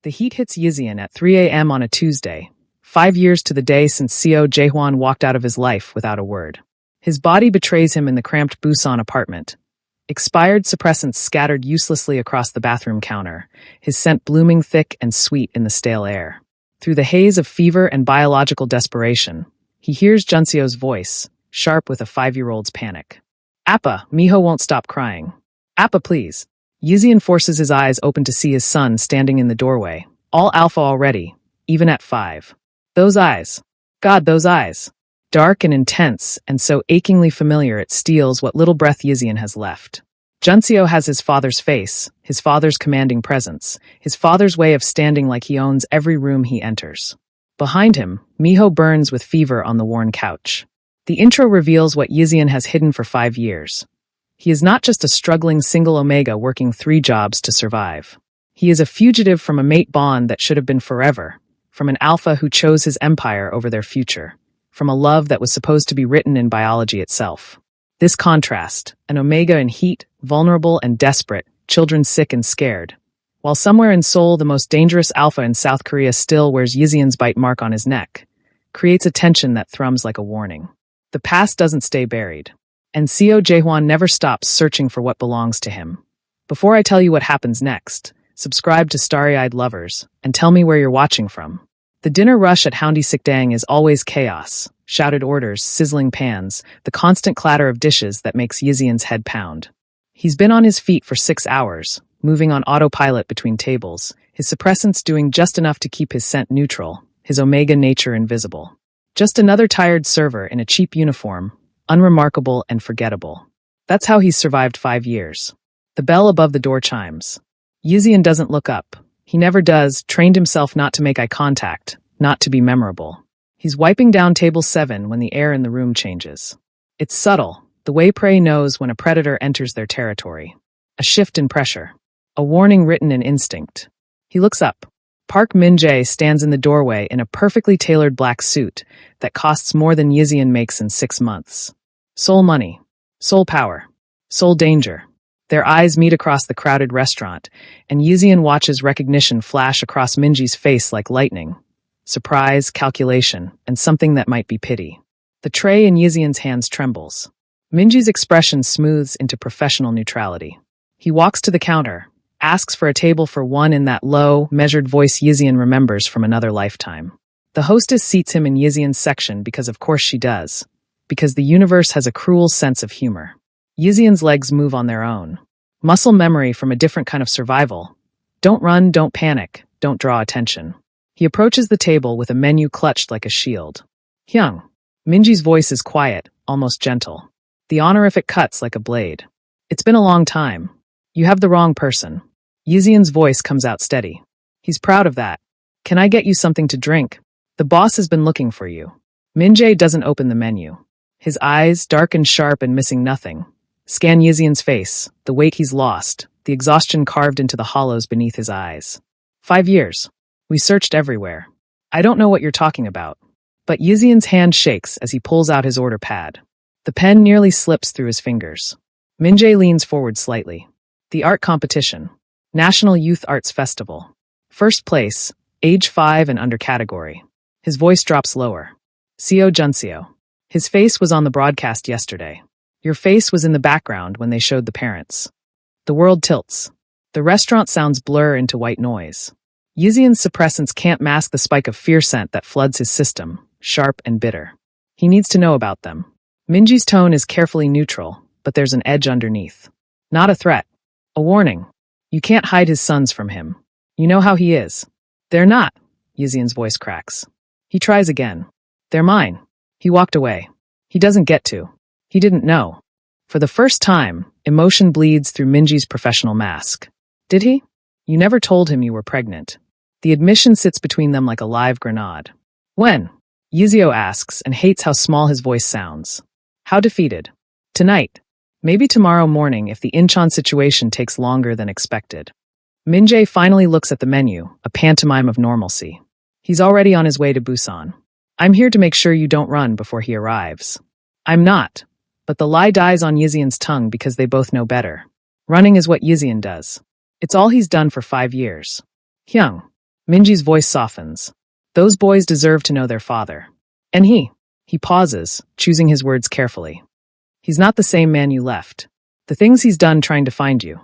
The heat hits Yixian at 3 a.m. on a Tuesday, 5 years to the day since Seo Jaehwan walked out of his life without a word. His body betrays him in the cramped Busan apartment. Expired suppressants scattered uselessly across the bathroom counter, his scent blooming thick and sweet in the stale air. Through the haze of fever and biological desperation, he hears Junseo's voice, sharp with a 5-year-old's panic. "Appa, Miho won't stop crying. Appa, please." Yixian forces his eyes open to see his son standing in the doorway, all alpha already, even at 5. Those eyes. God, those eyes. Dark and intense, and so achingly familiar it steals what little breath Yixian has left. Junseo has his father's face, his father's commanding presence, his father's way of standing like he owns every room he enters. Behind him, Miho burns with fever on the worn couch. The intro reveals what Yixian has hidden for 5 years. He is not just a struggling single Omega working 3 jobs to survive. He is a fugitive from a mate bond that should have been forever, from an alpha who chose his empire over their future, from a love that was supposed to be written in biology itself. This contrast, an Omega in heat, vulnerable and desperate, children sick and scared, while somewhere in Seoul the most dangerous alpha in South Korea still wears Yixian's bite mark on his neck, creates a tension that thrums like a warning. The past doesn't stay buried, and Seo Jaehwan never stops searching for what belongs to him. Before I tell you what happens next, subscribe to Starry-Eyed Lovers, and tell me where you're watching from. The dinner rush at Houndy Sikdang is always chaos, shouted orders, sizzling pans, the constant clatter of dishes that makes Yixian's head pound. He's been on his feet for 6 hours, moving on autopilot between tables, his suppressants doing just enough to keep his scent neutral, his Omega nature invisible. Just another tired server in a cheap uniform, unremarkable and forgettable. That's how he's survived 5 years. The bell above the door chimes. Yixian doesn't look up. He never does, trained himself not to make eye contact, not to be memorable. He's wiping down table 7 when the air in the room changes. It's subtle, the way prey knows when a predator enters their territory. A shift in pressure. A warning written in instinct. He looks up. Park Min-jae stands in the doorway in a perfectly tailored black suit that costs more than Yixian makes in 6 months. Soul money. Soul power. Soul danger. Their eyes meet across the crowded restaurant, and Yixian watches recognition flash across Minji's face like lightning. Surprise, calculation, and something that might be pity. The tray in Yixian's hands trembles. Minji's expression smooths into professional neutrality. He walks to the counter, asks for a table for 1 in that low, measured voice Yixian remembers from another lifetime. The hostess seats him in Yixian's section because of course she does. Because the universe has a cruel sense of humor. Yixian's legs move on their own. Muscle memory from a different kind of survival. Don't run, don't panic, don't draw attention. He approaches the table with a menu clutched like a shield. Hyung. Minji's voice is quiet, almost gentle. The honorific cuts like a blade. It's been a long time. You have the wrong person. Yixian's voice comes out steady. He's proud of that. Can I get you something to drink? The boss has been looking for you. Min-jae doesn't open the menu. His eyes, dark and sharp and missing nothing, scan Yixian's face, the weight he's lost, the exhaustion carved into the hollows beneath his eyes. 5 years. We searched everywhere. I don't know what you're talking about. But Yixian's hand shakes as he pulls out his order pad. The pen nearly slips through his fingers. Min-jae leans forward slightly. The art competition. National Youth Arts Festival. First place, age 5 and under category. His voice drops lower. Seo Junseo. His face was on the broadcast yesterday. Your face was in the background when they showed the parents. The world tilts. The restaurant sounds blur into white noise. Yixian's suppressants can't mask the spike of fear scent that floods his system, sharp and bitter. He needs to know about them. Minji's tone is carefully neutral, but there's an edge underneath. Not a threat. A warning. You can't hide his sons from him. You know how he is. They're not. Yixian's voice cracks. He tries again. They're mine. He walked away. He doesn't get to. He didn't know. For the first time, emotion bleeds through Minji's professional mask. Did he? You never told him you were pregnant. The admission sits between them like a live grenade. When? Yizio asks and hates how small his voice sounds. How defeated? Tonight. Maybe tomorrow morning if the Incheon situation takes longer than expected. Min-jae finally looks at the menu, a pantomime of normalcy. He's already on his way to Busan. I'm here to make sure you don't run before he arrives. I'm not. But the lie dies on Yixian's tongue because they both know better. Running is what Yixian does. It's all he's done for 5 years. Hyung. Minji's voice softens. Those boys deserve to know their father. And he pauses, choosing his words carefully. He's not the same man you left. The things he's done trying to find you.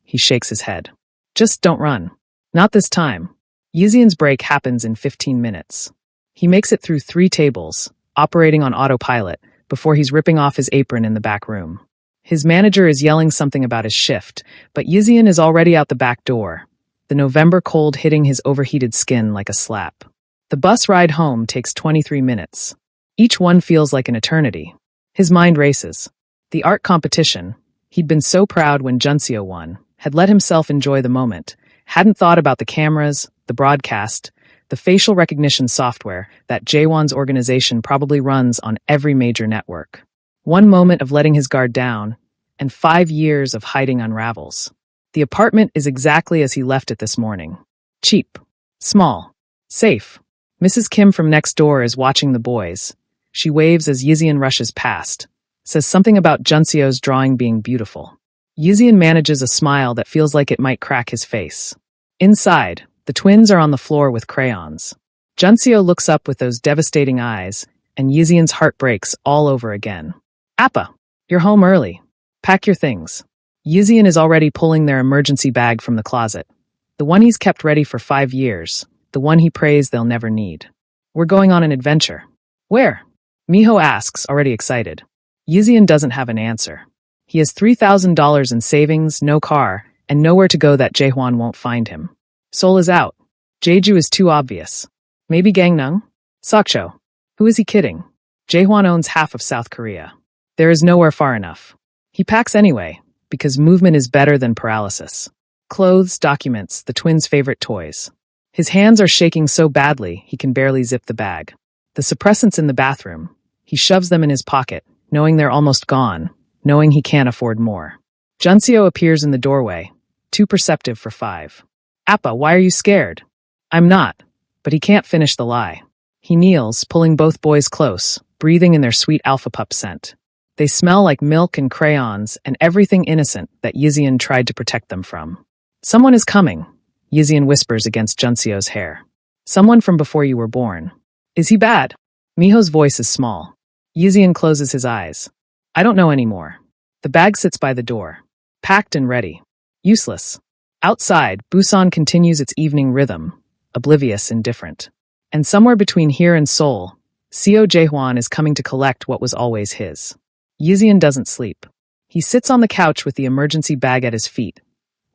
He shakes his head. Just don't run. Not this time. Yizian's break happens in 15 minutes. He makes it through 3 tables, operating on autopilot, before he's ripping off his apron in the back room. His manager is yelling something about his shift, but Yizian is already out the back door, the November cold hitting his overheated skin like a slap. The bus ride home takes 23 minutes. Each one feels like an eternity. His mind races. The art competition, he'd been so proud when Junseo won, had let himself enjoy the moment, hadn't thought about the cameras, the broadcast, the facial recognition software that Jaewon's organization probably runs on every major network. One moment of letting his guard down, and 5 years of hiding unravels. The apartment is exactly as he left it this morning. Cheap. Small. Safe. Mrs. Kim from next door is watching the boys. She waves as Yizian rushes past, says something about Junseo's drawing being beautiful. Yizian manages a smile that feels like it might crack his face. Inside, the twins are on the floor with crayons. Junseo looks up with those devastating eyes, and Yizian's heart breaks all over again. Appa, you're home early. Pack your things. Yizian is already pulling their emergency bag from the closet. The one he's kept ready for 5 years, the one he prays they'll never need. We're going on an adventure. Where? Miho asks, already excited. Yizian doesn't have an answer. He has $3,000 in savings, no car, and nowhere to go that Jaehwan won't find him. Seoul is out. Jeju is too obvious. Maybe Gangneung? Sokcho. Who is he kidding? Jaehwan owns half of South Korea. There is nowhere far enough. He packs anyway, because movement is better than paralysis. Clothes, documents, the twins' favorite toys. His hands are shaking so badly he can barely zip the bag. The suppressants in the bathroom. He shoves them in his pocket, knowing they're almost gone, knowing he can't afford more. Junseo appears in the doorway, too perceptive for 5. Appa, why are you scared? I'm not, but he can't finish the lie. He kneels, pulling both boys close, breathing in their sweet alpha pup scent. They smell like milk and crayons and everything innocent that Yizian tried to protect them from. Someone is coming, Yizian whispers against Junseo's hair. Someone from before you were born. Is he bad? Miho's voice is small. Yizian closes his eyes. I don't know anymore. The bag sits by the door. Packed and ready. Useless. Outside, Busan continues its evening rhythm, oblivious, indifferent. And somewhere between here and Seoul, Seo Jaehwan is coming to collect what was always his. Yizian doesn't sleep. He sits on the couch with the emergency bag at his feet,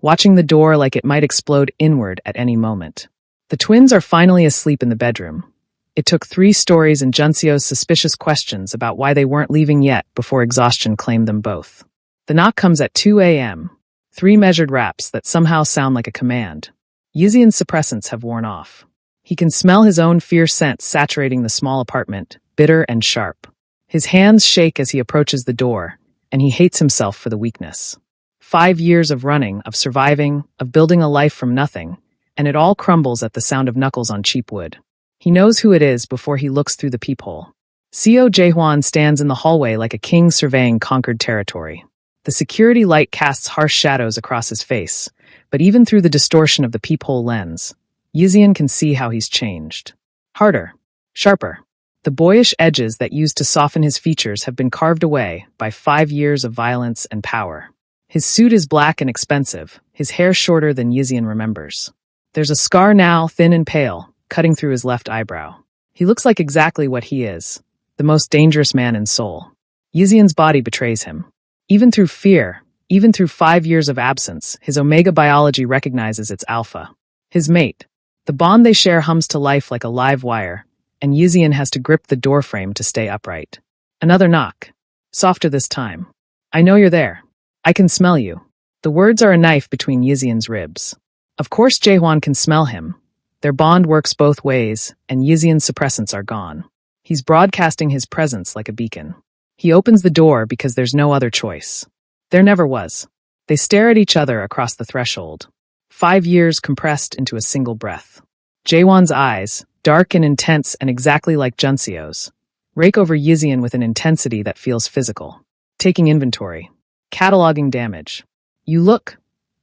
watching the door like it might explode inward at any moment. The twins are finally asleep in the bedroom. It took 3 stories and Junseo's suspicious questions about why they weren't leaving yet before exhaustion claimed them both. The knock comes at 2 a.m. 3 measured raps that somehow sound like a command. Yizian's suppressants have worn off. He can smell his own fierce scent saturating the small apartment, bitter and sharp. His hands shake as he approaches the door, and he hates himself for the weakness. 5 years of running, of surviving, of building a life from nothing, and it all crumbles at the sound of knuckles on cheap wood. He knows who it is before he looks through the peephole. Seo Jaehwan stands in the hallway like a king surveying conquered territory. The security light casts harsh shadows across his face, but even through the distortion of the peephole lens, Yizian can see how he's changed. Harder. Sharper. The boyish edges that used to soften his features have been carved away by 5 years of violence and power. His suit is black and expensive, his hair shorter than Yizian remembers. There's a scar now, thin and pale, cutting through his left eyebrow. He looks like exactly what he is, the most dangerous man in Seoul. Yizian's body betrays him. Even through fear, even through 5 years of absence, his omega biology recognizes its alpha. His mate. The bond they share hums to life like a live wire, and Yizian has to grip the doorframe to stay upright. Another knock. Softer this time. I know you're there. I can smell you. The words are a knife between Yizian's ribs. Of course Jaehwan can smell him. Their bond works both ways, and Yizian's suppressants are gone. He's broadcasting his presence like a beacon. He opens the door because there's no other choice. There never was. They stare at each other across the threshold. 5 years compressed into a single breath. Jaehwan's eyes, dark and intense and exactly like Junseo's, rake over Yizian with an intensity that feels physical. Taking inventory. Cataloging damage. You look.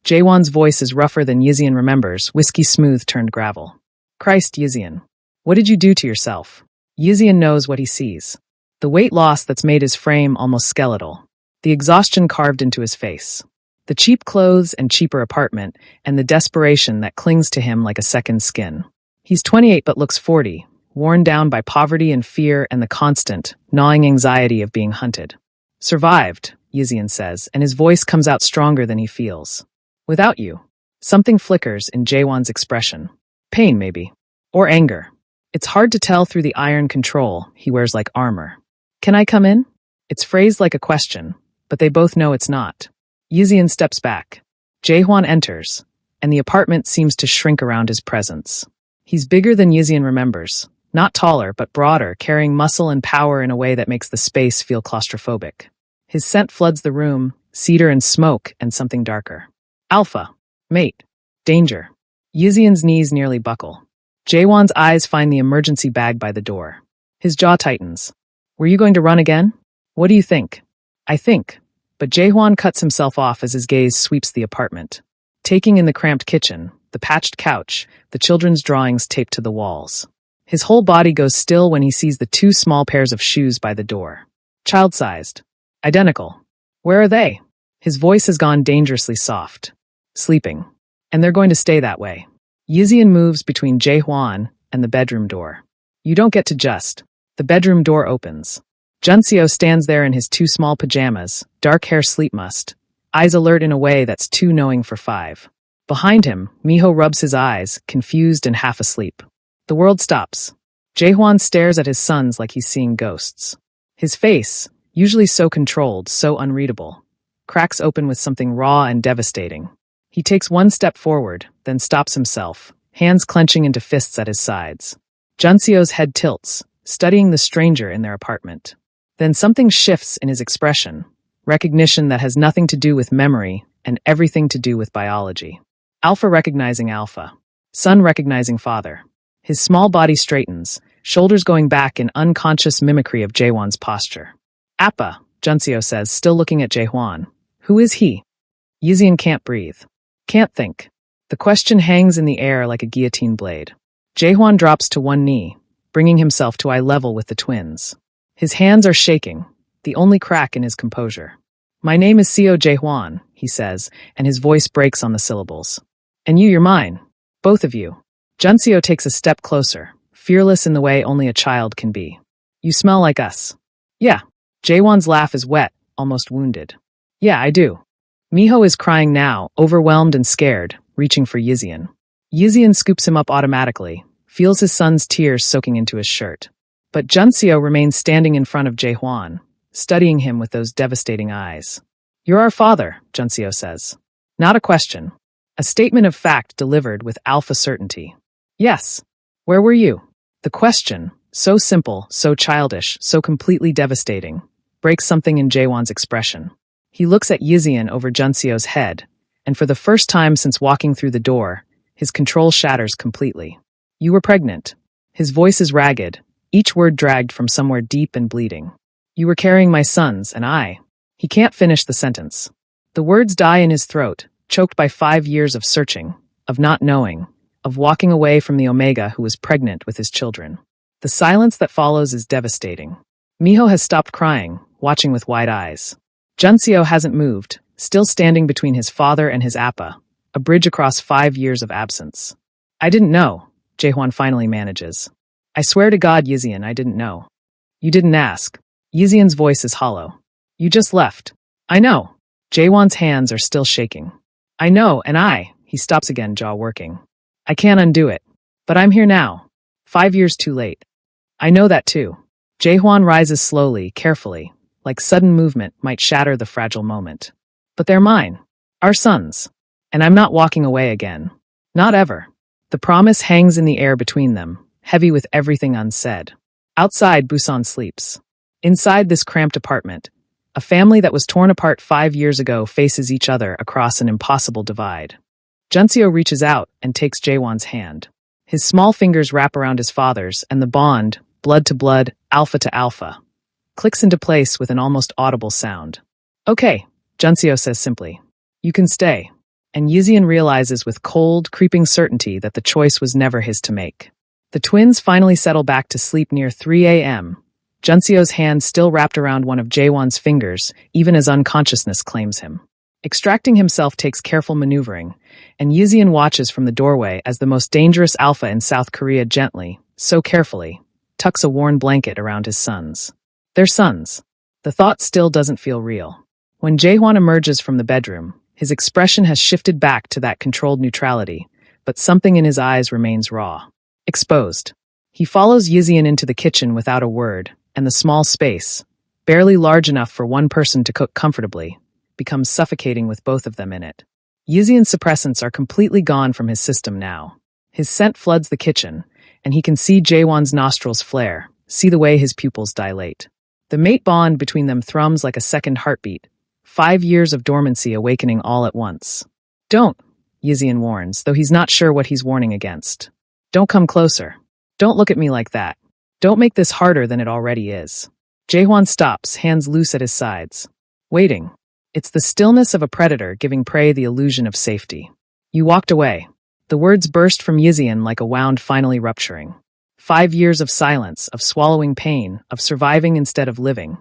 Jaehwan's voice is rougher than Yizian remembers, whiskey smooth turned gravel. Christ, Yizian. What did you do to yourself? Yizian knows what he sees. The weight loss that's made his frame almost skeletal. The exhaustion carved into his face. The cheap clothes and cheaper apartment, and the desperation that clings to him like a second skin. He's 28 but looks 40, worn down by poverty and fear and the constant, gnawing anxiety of being hunted. Survived, Yizian says, and his voice comes out stronger than he feels. Without you. Something flickers in Jaehwan's expression. Pain, maybe. Or anger. It's hard to tell through the iron control he wears like armor. Can I come in? It's phrased like a question, but they both know it's not. Yizian steps back. Jaehwan enters, and the apartment seems to shrink around his presence. He's bigger than Yizian remembers. Not taller, but broader, carrying muscle and power in a way that makes the space feel claustrophobic. His scent floods the room, cedar and smoke, and something darker. Alpha. Mate. Danger. Yizian's knees nearly buckle. Jaehwan's eyes find the emergency bag by the door. His jaw tightens. Were you going to run again? What do you think? I think. But Jaehwan cuts himself off as his gaze sweeps the apartment. Taking in the cramped kitchen, the patched couch, the children's drawings taped to the walls. His whole body goes still when he sees the 2 small pairs of shoes by the door. Child-sized. Identical. Where are they? His voice has gone dangerously soft. Sleeping. And they're going to stay that way. Yizian moves between Jaehwan and the bedroom door. You don't get to just. The bedroom door opens. Junseo stands there in his 2 small pajamas, dark hair sleep must, eyes alert in a way that's too knowing for 5. Behind him, Miho rubs his eyes, confused and half asleep. The world stops. Jaehwan stares at his sons like he's seeing ghosts. His face, usually so controlled, so unreadable, cracks open with something raw and devastating. He takes 1 step forward, then stops himself, hands clenching into fists at his sides. Junseo's head tilts, studying the stranger in their apartment. Then something shifts in his expression, recognition that has nothing to do with memory and everything to do with biology. Alpha recognizing Alpha. Son recognizing father. His small body straightens, shoulders going back in unconscious mimicry of Jaehwan's posture. Appa, Junseo says, still looking at Jaehwan. Who is he? Yizian can't breathe. Can't think. The question hangs in the air like a guillotine blade. Jaehwan drops to 1 knee, bringing himself to eye level with the twins. His hands are shaking, the only crack in his composure. My name is Seo Jaehwan, he says, and his voice breaks on the syllables. And you're mine. Both of you. Junseo takes a step closer, fearless in the way only a child can be. You smell like us. Yeah. Jaehwan's laugh is wet, almost wounded. Yeah, I do. Miho is crying now, overwhelmed and scared, reaching for Yizian. Yizian scoops him up automatically, feels his son's tears soaking into his shirt. But Junseo remains standing in front of Jaehwan, studying him with those devastating eyes. You're our father, Junseo says. Not a question. A statement of fact delivered with alpha certainty. Yes. Where were you? The question, so simple, so childish, so completely devastating, breaks something in Jaehwan's expression. He looks at Yizian over Junseo's head, and for the first time since walking through the door, his control shatters completely. You were pregnant. His voice is ragged, each word dragged from somewhere deep and bleeding. You were carrying my sons, and I. He can't finish the sentence. The words die in his throat, choked by 5 years of searching, of not knowing, of walking away from the Omega who was pregnant with his children. The silence that follows is devastating. Miho has stopped crying, watching with wide eyes. Junseo hasn't moved, still standing between his father and his Appa, a bridge across 5 years of absence. I didn't know, Jaehwan finally manages. I swear to God, Yizian, I didn't know. You didn't ask. Yizian's voice is hollow. You just left. I know. Jaehwan's hands are still shaking. I know, and he stops again, jaw working. I can't undo it. But I'm here now. 5 years too late. I know that too. Jaehwan rises slowly, carefully, like sudden movement might shatter the fragile moment. But they're mine. Our sons. And I'm not walking away again. Not ever. The promise hangs in the air between them, heavy with everything unsaid. Outside, Busan sleeps. Inside this cramped apartment, a family that was torn apart 5 years ago faces each other across an impossible divide. Junseo reaches out and takes Jaehwan's hand. His small fingers wrap around his father's, and the bond, blood to blood, alpha to alpha, clicks into place with an almost audible sound. Okay, Junseo says simply. You can stay. And Yizian realizes with cold, creeping certainty that the choice was never his to make. The twins finally settle back to sleep near 3 a.m., Junseo's hand still wrapped around one of Jaewon's fingers, even as unconsciousness claims him. Extracting himself takes careful maneuvering, and Yizian watches from the doorway as the most dangerous alpha in South Korea gently, so carefully, tucks a worn blanket around his sons. They're sons. The thought still doesn't feel real. When Jaehwan emerges from the bedroom, his expression has shifted back to that controlled neutrality, but something in his eyes remains raw. Exposed. He follows Yizian into the kitchen without a word, and the small space, barely large enough for one person to cook comfortably, becomes suffocating with both of them in it. Yizian's suppressants are completely gone from his system now. His scent floods the kitchen, and he can see Jaewon's nostrils flare, see the way his pupils dilate. The mate bond between them thrums like a second heartbeat, 5 years of dormancy awakening all at once. Don't, Yizian warns, though he's not sure what he's warning against. Don't come closer. Don't look at me like that. Don't make this harder than it already is. Jaehwan stops, hands loose at his sides. Waiting. It's the stillness of a predator giving prey the illusion of safety. You walked away. The words burst from Yizian like a wound finally rupturing. 5 years of silence, of swallowing pain, of surviving instead of living.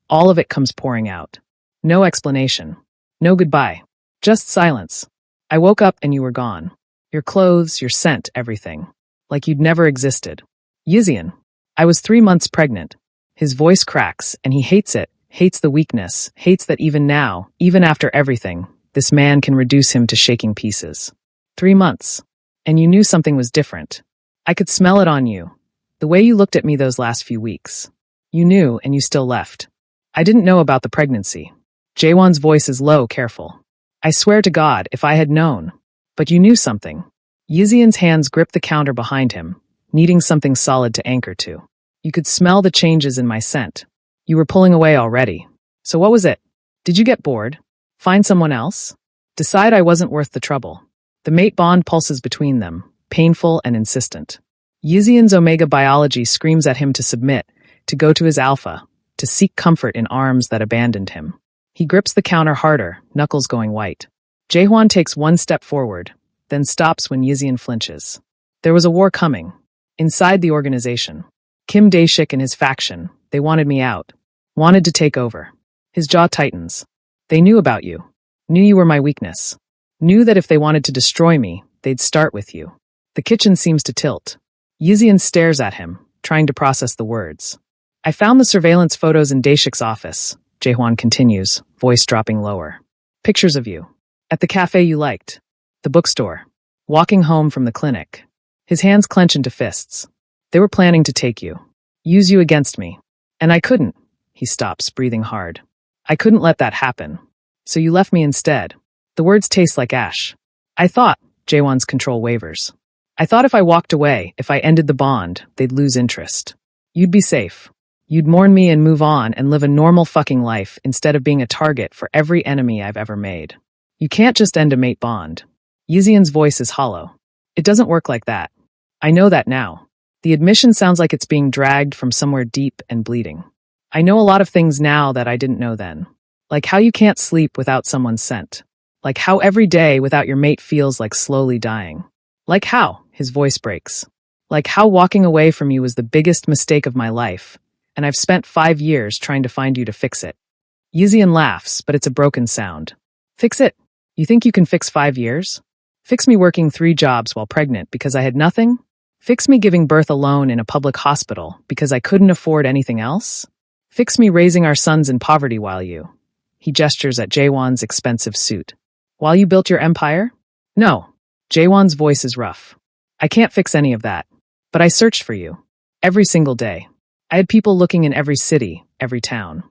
All of it comes pouring out. No explanation. No goodbye. Just silence. I woke up and you were gone. Your clothes, your scent, everything. Like you'd never existed. Yizian. I was 3 months pregnant. His voice cracks, and he hates it, hates the weakness, hates that even now, even after everything, this man can reduce him to shaking pieces. 3 months. And you knew something was different. I could smell it on you. The way you looked at me those last few weeks. You knew, and you still left. I didn't know about the pregnancy. Jaewon's voice is low, careful. I swear to God, if I had known. But you knew something. Yizian's hands grip the counter behind him, needing something solid to anchor to. You could smell the changes in my scent. You were pulling away already. So what was it? Did you get bored? Find someone else? Decide I wasn't worth the trouble. The mate bond pulses between them, painful and insistent. Yizian's Omega biology screams at him to submit, to go to his alpha, to seek comfort in arms that abandoned him. He grips the counter harder, knuckles going white. Jaehwan takes one step forward, then stops when Yizian flinches. There was a war coming. Inside the organization. Kim Dae-shik and his faction, they wanted me out. Wanted to take over. His jaw tightens. They knew about you. Knew you were my weakness. Knew that if they wanted to destroy me, they'd start with you. The kitchen seems to tilt. Yizian stares at him, trying to process the words. I found the surveillance photos in Dae-shik's office, Jaehwan continues, voice dropping lower. Pictures of you. At the cafe you liked. The bookstore. Walking home from the clinic. His hands clench into fists. They were planning to take you. Use you against me. And I couldn't. He stops, breathing hard. I couldn't let that happen. So you left me instead. The words taste like ash. I thought, Jaewon's control wavers. I thought if I walked away, if I ended the bond, they'd lose interest. You'd be safe. You'd mourn me and move on and live a normal fucking life instead of being a target for every enemy I've ever made. You can't just end a mate bond. Yizian's voice is hollow. It doesn't work like that. I know that now. The admission sounds like it's being dragged from somewhere deep and bleeding. I know a lot of things now that I didn't know then. Like how you can't sleep without someone's scent. Like how every day without your mate feels like slowly dying. Like how, his voice breaks. Like how walking away from you was the biggest mistake of my life, and I've spent 5 years trying to find you to fix it. Yizian laughs, but it's a broken sound. Fix it? You think you can fix 5 years? Fix me working 3 jobs while pregnant because I had nothing? Fix me giving birth alone in a public hospital because I couldn't afford anything else? Fix me raising our sons in poverty while you... He gestures at Jaewon's expensive suit. While you built your empire? No. Jaewon's voice is rough. I can't fix any of that. But I searched for you. Every single day. I had people looking in every city, every town.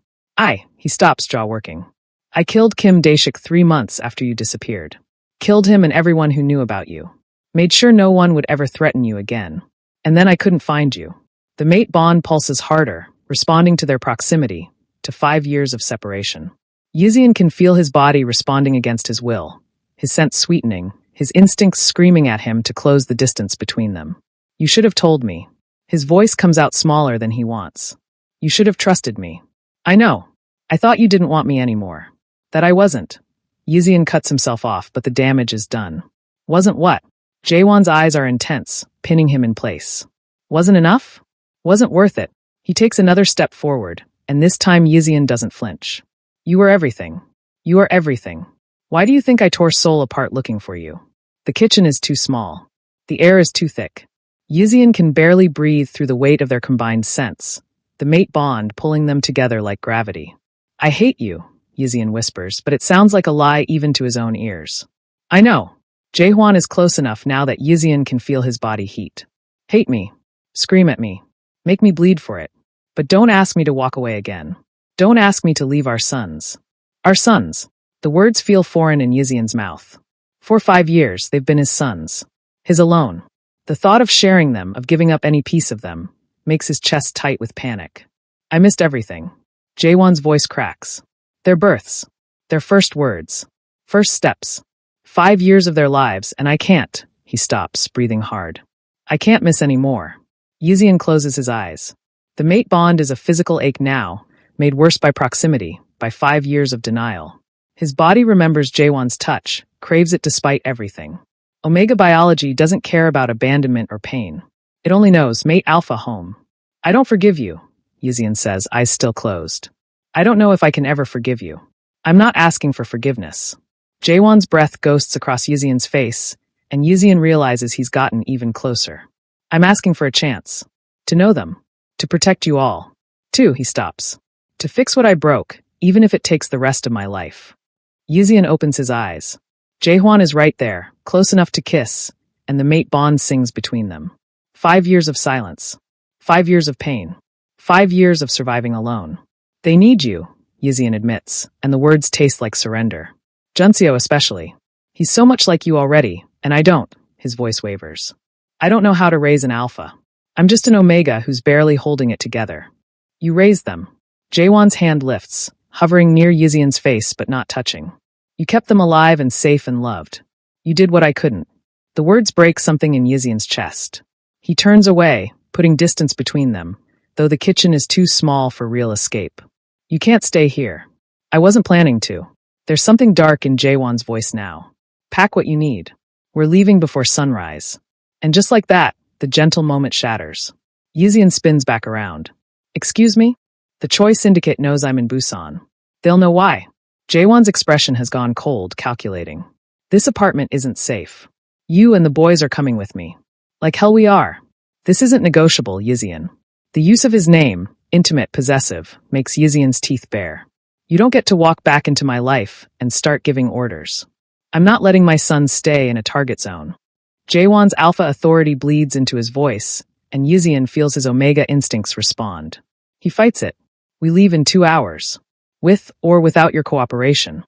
He stops, jaw working. I killed Kim Dae-shik 3 months after you disappeared. Killed him and everyone who knew about you. Made sure no one would ever threaten you again. And then I couldn't find you. The mate bond pulses harder, responding to their proximity, to 5 years of separation. Yizian can feel his body responding against his will, his sense sweetening, his instincts screaming at him to close the distance between them. You should have told me. His voice comes out smaller than he wants. You should have trusted me. I know. I thought you didn't want me anymore. That I wasn't. Yizian cuts himself off, but the damage is done. Wasn't what? Jaewon's eyes are intense, pinning him in place. Wasn't enough? Wasn't worth it. He takes another step forward, and this time Yizian doesn't flinch. You are everything. You are everything. Why do you think I tore Seoul apart looking for you? The kitchen is too small. The air is too thick. Yizian can barely breathe through the weight of their combined scents, the mate bond pulling them together like gravity. I hate you, Yizian whispers, but it sounds like a lie even to his own ears. I know. Jaehwan is close enough now that Yizian can feel his body heat. Hate me. Scream at me. Make me bleed for it. But don't ask me to walk away again. Don't ask me to leave our sons. Our sons. The words feel foreign in Yizian's mouth. For 5 years, they've been his sons. His alone. The thought of sharing them, of giving up any piece of them, makes his chest tight with panic. I missed everything. Jaewon's voice cracks. Their births. Their first words. First steps. 5 years of their lives, and I can't. He stops, breathing hard. I can't miss any more. Yizian closes his eyes. The mate bond is a physical ache now, made worse by proximity, by 5 years of denial. His body remembers Jaewon's touch, craves it despite everything. Omega biology doesn't care about abandonment or pain. It only knows, mate alpha home. I don't forgive you, Yizian says, eyes still closed. I don't know if I can ever forgive you. I'm not asking for forgiveness. Jaewon's breath ghosts across Yizian's face, and Yizian realizes he's gotten even closer. I'm asking for a chance. To know them. To protect you all. He stops. To fix what I broke, even if it takes the rest of my life. Yizian opens his eyes. Jaehwan is right there, close enough to kiss, and the mate bond sings between them. 5 years of silence. 5 years of pain. 5 years of surviving alone. They need you, Yizian admits, and the words taste like surrender. Junseo especially. He's so much like you already, and I don't, his voice wavers. I don't know how to raise an alpha. I'm just an omega who's barely holding it together. You raised them. Jaewon's hand lifts, hovering near Yizian's face but not touching. You kept them alive and safe and loved. You did what I couldn't. The words break something in Yizian's chest. He turns away, putting distance between them, though the kitchen is too small for real escape. You can't stay here. I wasn't planning to. There's something dark in Jaewon's voice now. Pack what you need. We're leaving before sunrise. And just like that, the gentle moment shatters. Yizian spins back around. Excuse me? The Choi Syndicate knows I'm in Busan. They'll know why. Jaewon's expression has gone cold, calculating. This apartment isn't safe. You and the boys are coming with me. Like hell we are. This isn't negotiable, Yizian. The use of his name, intimate, possessive, makes Yizian's teeth bare. You don't get to walk back into my life and start giving orders. I'm not letting my sons stay in a target zone. Jaewon's alpha authority bleeds into his voice, and Yizian feels his omega instincts respond. He fights it. We leave in 2 hours. With or without your cooperation.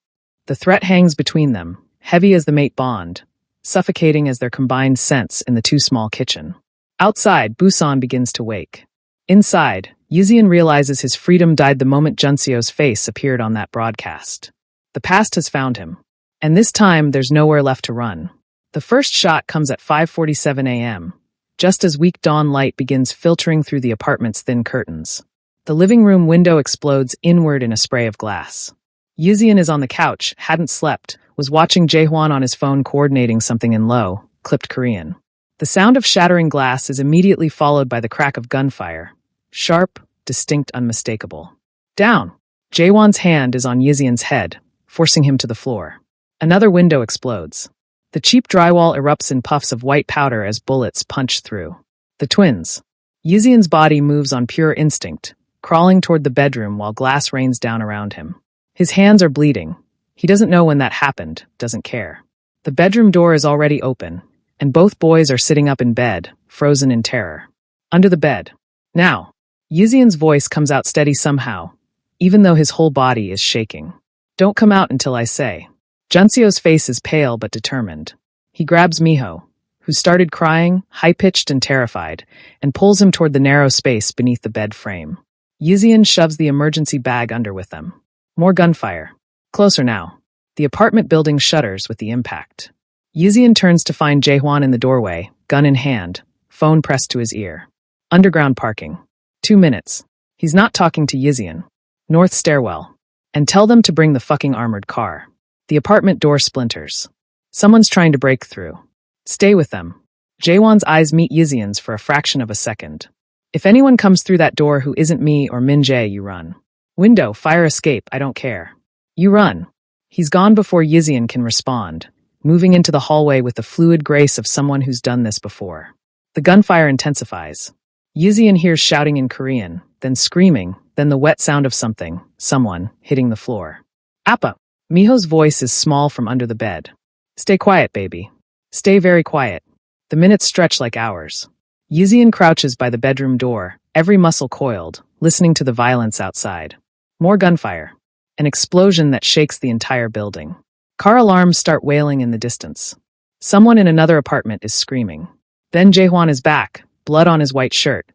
The threat hangs between them, heavy as the mate bond, suffocating as their combined scents in the too small kitchen. Outside, Busan begins to wake. Inside, Yizian realizes his freedom died the moment Junseo's face appeared on that broadcast. The past has found him. And this time, there's nowhere left to run. The first shot comes at 5:47 a.m., just as weak dawn light begins filtering through the apartment's thin curtains. The living room window explodes inward in a spray of glass. Yizian is on the couch, hadn't slept, was watching Jaehwan on his phone coordinating something in low, clipped Korean. The sound of shattering glass is immediately followed by the crack of gunfire. Sharp, distinct, unmistakable. Down! Jaehwan's hand is on Yizian's head, forcing him to the floor. Another window explodes. The cheap drywall erupts in puffs of white powder as bullets punch through. The twins. Yizian's body moves on pure instinct, crawling toward the bedroom while glass rains down around him. His hands are bleeding. He doesn't know when that happened, doesn't care. The bedroom door is already open, and both boys are sitting up in bed, frozen in terror. Under the bed. Now. Yizian's voice comes out steady somehow, even though his whole body is shaking. Don't come out until I say. Junseo's face is pale but determined. He grabs Miho, who started crying, high-pitched and terrified, and pulls him toward the narrow space beneath the bed frame. Yizian shoves the emergency bag under with them. More gunfire. Closer now. The apartment building shudders with the impact. Yizian turns to find Jaehwan in the doorway, gun in hand, phone pressed to his ear. Underground parking. 2 minutes. He's not talking to Yizian. North stairwell. And tell them to bring the fucking armored car. The apartment door splinters. Someone's trying to break through. Stay with them. Jaewon's eyes meet Yizian's for a fraction of a second. If anyone comes through that door who isn't me or Min Jae, you run. Window, fire escape, I don't care. You run. He's gone before Yizian can respond, moving into the hallway with the fluid grace of someone who's done this before. The gunfire intensifies. Yizian hears shouting in Korean, then screaming, then the wet sound of someone, hitting the floor. Appa! Miho's voice is small from under the bed. Stay quiet, baby. Stay very quiet. The minutes stretch like hours. Yizian crouches by the bedroom door, every muscle coiled, listening to the violence outside. More gunfire. An explosion that shakes the entire building. Car alarms start wailing in the distance. Someone in another apartment is screaming. Then Jaehwan is back, blood on his white shirt.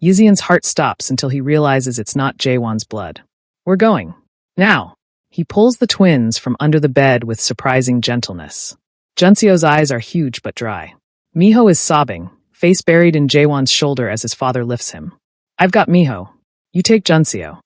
Yizian's heart stops until he realizes it's not Jaehwan's blood. We're going. Now. He pulls the twins from under the bed with surprising gentleness. Junseo's eyes are huge but dry. Miho is sobbing, face buried in Jaehwan's shoulder as his father lifts him. I've got Miho. You take Junseo.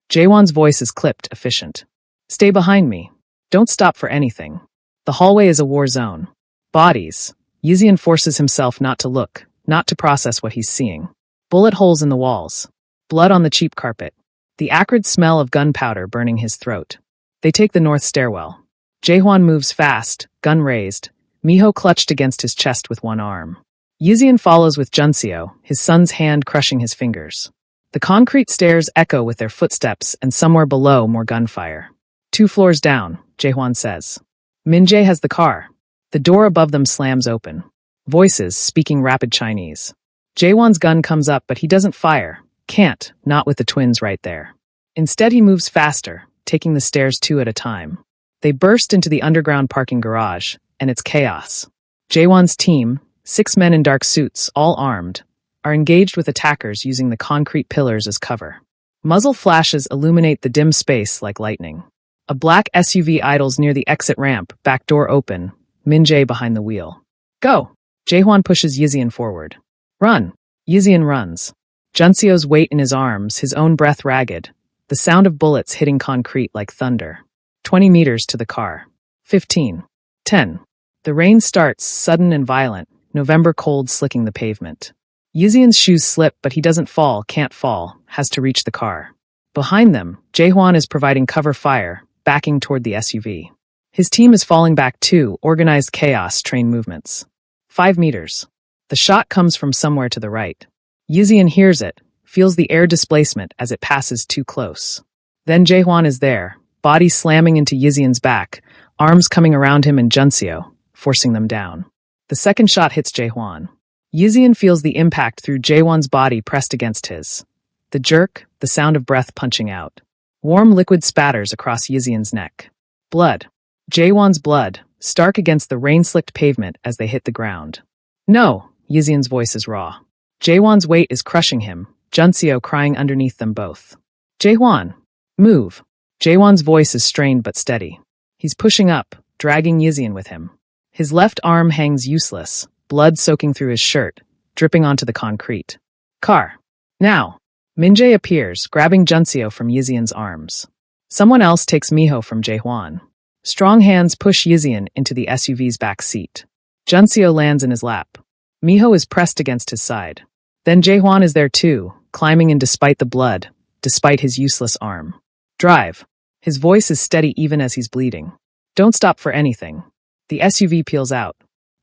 Jaehwan's voice is clipped, efficient. Stay behind me. Don't stop for anything. The hallway is a war zone. Bodies. Yizian forces himself not to look, not to process what he's seeing. Bullet holes in the walls. Blood on the cheap carpet. The acrid smell of gunpowder burning his throat. They take the north stairwell. Jaehwan moves fast, gun raised, Miho clutched against his chest with one arm. Yizian follows with Junseo, his son's hand crushing his fingers. The concrete stairs echo with their footsteps, and somewhere below more gunfire. 2 floors down, Jaehwan says. Min Jae has the car. The door above them slams open. Voices speaking rapid Chinese. Jaehwan's gun comes up, but he doesn't fire. Can't, not with the twins right there. Instead, he moves faster, taking the stairs 2 at a time. They burst into the underground parking garage, and it's chaos. Jaehwan's team, 6 men in dark suits, all armed, are engaged with attackers using the concrete pillars as cover. Muzzle flashes illuminate the dim space like lightning. A black SUV idles near the exit ramp, back door open, Min Jae behind the wheel. Go! Jaehwan pushes Yizian forward. Run! Yizian runs. Junseo's weight in his arms, his own breath ragged. The sound of bullets hitting concrete like thunder. 20 meters to the car. 15. 10. The rain starts, sudden and violent, November cold slicking the pavement. Yizian's shoes slip, but he doesn't fall, can't fall, has to reach the car. Behind them, Jaehwan is providing cover fire, backing toward the SUV. His team is falling back too, organized chaos, train movements. 5 meters. The shot comes from somewhere to the right. Yizian hears it, feels the air displacement as it passes too close. Then Jaehwan is there, body slamming into Yizian's back, arms coming around him and Junseo, forcing them down. The second shot hits Jaehwan. Yizian feels the impact through Jaehwan's body pressed against his. The jerk, the sound of breath punching out. Warm liquid spatters across Yizian's neck. Blood. Jaehwan's blood, stark against the rain-slicked pavement as they hit the ground. No, Yizian's voice is raw. Jaehwan's weight is crushing him, Junseo crying underneath them both. Jaehwan, move. Jaehwan's voice is strained but steady. He's pushing up, dragging Yizian with him. His left arm hangs useless, blood soaking through his shirt, dripping onto the concrete. Car. Now. Min Jae appears, grabbing Junseo from Yizian's arms. Someone else takes Miho from Jaehwan. Strong hands push Yizian into the SUV's back seat. Junseo lands in his lap. Miho is pressed against his side. Then Jaehwan is there too, climbing in despite the blood, despite his useless arm. Drive. His voice is steady even as he's bleeding. Don't stop for anything. The SUV peels out.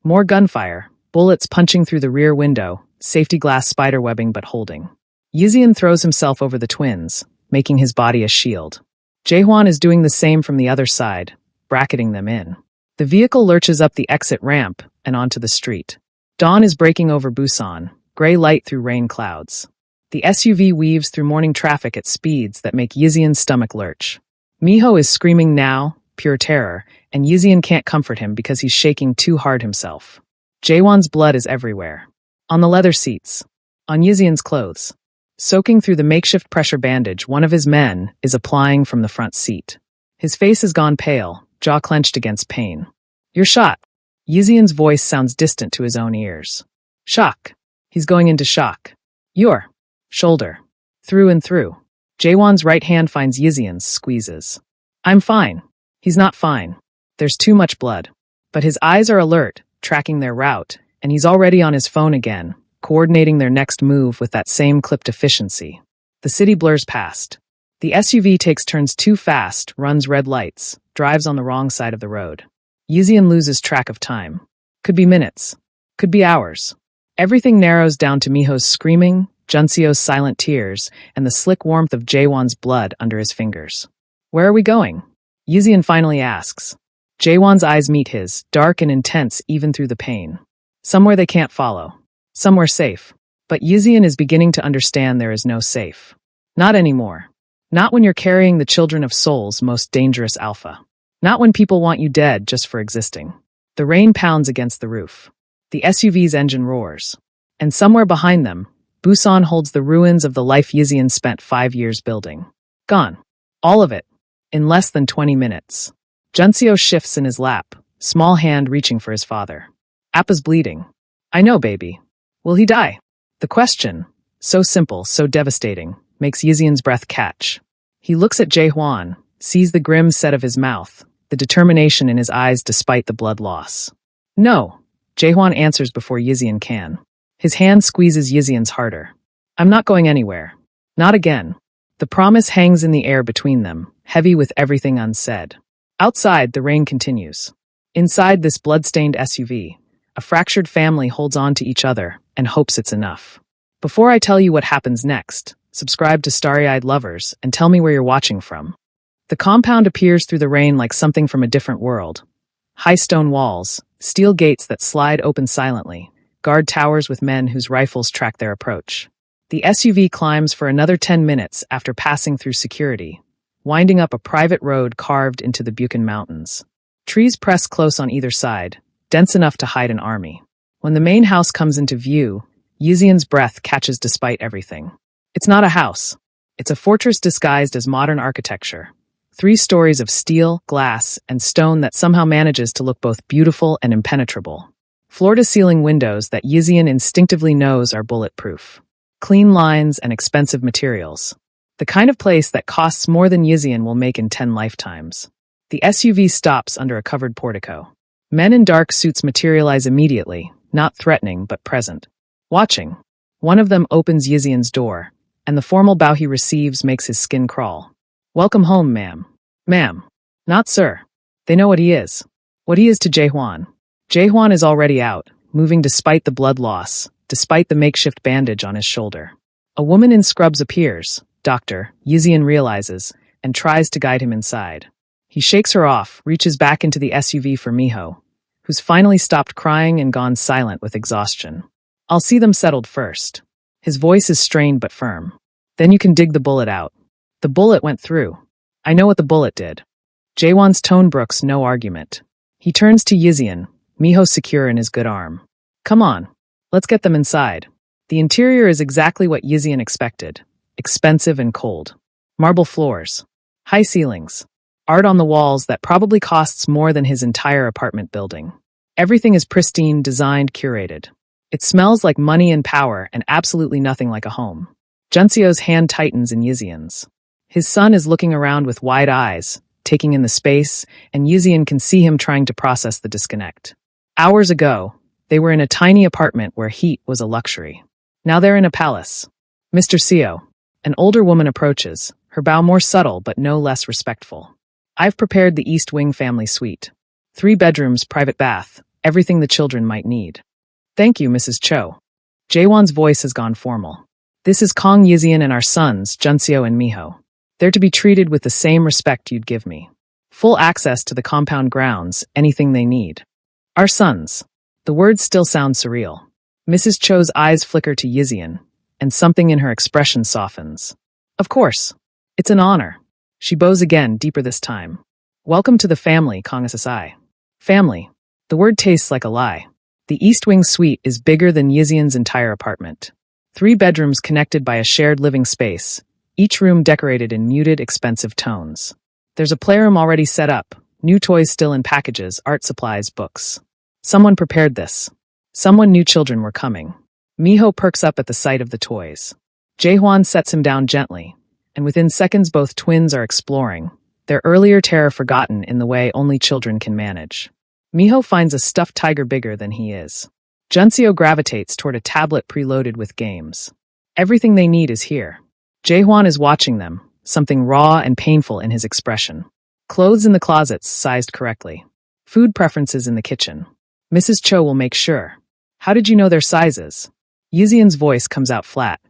More gunfire, bullets punching through the rear window, safety glass spiderwebbing but holding. Yizian throws himself over the twins, making his body a shield. Jaehwan is doing the same from the other side, bracketing them in. The vehicle lurches up the exit ramp and onto the street. Dawn is breaking over Busan, gray light through rain clouds. The SUV weaves through morning traffic at speeds that make Yizian's stomach lurch. Miho is screaming now, pure terror, and Yizian can't comfort him because he's shaking too hard himself. Jaehwan's blood is everywhere. On the leather seats. On Yizian's clothes. Soaking through the makeshift pressure bandage one of his men is applying from the front seat. His face has gone pale, jaw clenched against pain. You're shot. Yizian's voice sounds distant to his own ears. Shock. He's going into shock. Your shoulder. Through and through. Jaehwan's right hand finds Yizian's, squeezes. I'm fine. He's not fine. There's too much blood. But his eyes are alert, tracking their route, and he's already on his phone again, coordinating their next move with that same clipped efficiency. The city blurs past. The SUV takes turns too fast, runs red lights, drives on the wrong side of the road. Yizian loses track of time. Could be minutes. Could be hours. Everything narrows down to Miho's screaming, Junseo's silent tears, and the slick warmth of Jaewon's blood under his fingers. Where are we going? Yizian finally asks. Jaewon's eyes meet his, dark and intense even through the pain. Somewhere they can't follow. Somewhere safe. But Yizian is beginning to understand there is no safe. Not anymore. Not when you're carrying the children of Seoul's most dangerous alpha. Not when people want you dead just for existing. The rain pounds against the roof. The SUV's engine roars. And somewhere behind them, Busan holds the ruins of the life Yizian spent 5 years building. Gone. All of it. In less than 20 minutes. Junseo shifts in his lap, small hand reaching for his father. Appa's bleeding. I know, baby. Will he die? The question, so simple, so devastating, makes Yizian's breath catch. He looks at Jaehwan, sees the grim set of his mouth, the determination in his eyes despite the blood loss. No, Jaehwan answers before Yizian can. His hand squeezes Yizian's harder. I'm not going anywhere. Not again. The promise hangs in the air between them, heavy with everything unsaid. Outside, the rain continues. Inside this blood-stained SUV, a fractured family holds on to each other and hopes it's enough. Before I tell you what happens next, subscribe to Starry-Eyed Lovers and tell me where you're watching from. The compound appears through the rain like something from a different world. High stone walls, steel gates that slide open silently, guard towers with men whose rifles track their approach. The SUV climbs for another 10 minutes after passing through security, winding up a private road carved into the Buchan Mountains. Trees press close on either side, dense enough to hide an army. When the main house comes into view, Yizian's breath catches despite everything. It's not a house. It's a fortress disguised as modern architecture. 3 stories of steel, glass, and stone that somehow manages to look both beautiful and impenetrable. Floor-to-ceiling windows that Yizian instinctively knows are bulletproof. Clean lines and expensive materials. The kind of place that costs more than Yizian will make in 10 lifetimes. The SUV stops under a covered portico. Men in dark suits materialize immediately, not threatening but present. Watching. One of them opens Yizian's door, and the formal bow he receives makes his skin crawl. Welcome home, ma'am. Ma'am. Not sir. They know what he is. What he is to Jaehwan. Jaehwan is already out, moving despite the blood loss, despite the makeshift bandage on his shoulder. A woman in scrubs appears, Doctor, Yizian realizes, and tries to guide him inside. He shakes her off, reaches back into the SUV for Miho, who's finally stopped crying and gone silent with exhaustion. I'll see them settled first. His voice is strained but firm. Then you can dig the bullet out. The bullet went through. I know what the bullet did. Jaehwan's tone brooks no argument. He turns to Yizian, Miho secure in his good arm. Come on. Let's get them inside. The interior is exactly what Yizian expected. Expensive and cold. Marble floors. High ceilings. Art on the walls that probably costs more than his entire apartment building. Everything is pristine, designed, curated. It smells like money and power and absolutely nothing like a home. Junseo's hand tightens in Yizian's. His son is looking around with wide eyes, taking in the space, and Yizian can see him trying to process the disconnect. Hours ago, they were in a tiny apartment where heat was a luxury. Now they're in a palace. Mr. Seo. An older woman approaches, her bow more subtle but no less respectful. I've prepared the East Wing family suite. 3 bedrooms, private bath, everything the children might need. Thank you, Mrs. Cho. Jaehwan's voice has gone formal. This is Kong Yizian and our sons, Junseo and Miho. They're to be treated with the same respect you'd give me. Full access to the compound grounds, anything they need. Our sons. The words still sound surreal. Mrs. Cho's eyes flicker to Yizian, and something in her expression softens. Of course. It's an honor. She bows again, deeper this time. Welcome to the family, Kong SSI. Family. The word tastes like a lie. The East Wing suite is bigger than Yizian's entire apartment. 3 bedrooms connected by a shared living space, each room decorated in muted, expensive tones. There's a playroom already set up, new toys still in packages, art supplies, books. Someone prepared this. Someone knew children were coming. Miho perks up at the sight of the toys. Jaehwan sets him down gently, and within seconds both twins are exploring, their earlier terror forgotten in the way only children can manage. Miho finds a stuffed tiger bigger than he is. Junseo gravitates toward a tablet preloaded with games. Everything they need is here. Jaehwan is watching them, something raw and painful in his expression. Clothes in the closets sized correctly. Food preferences in the kitchen. Mrs. Cho will make sure. How did you know their sizes? Yizian's voice comes out flat.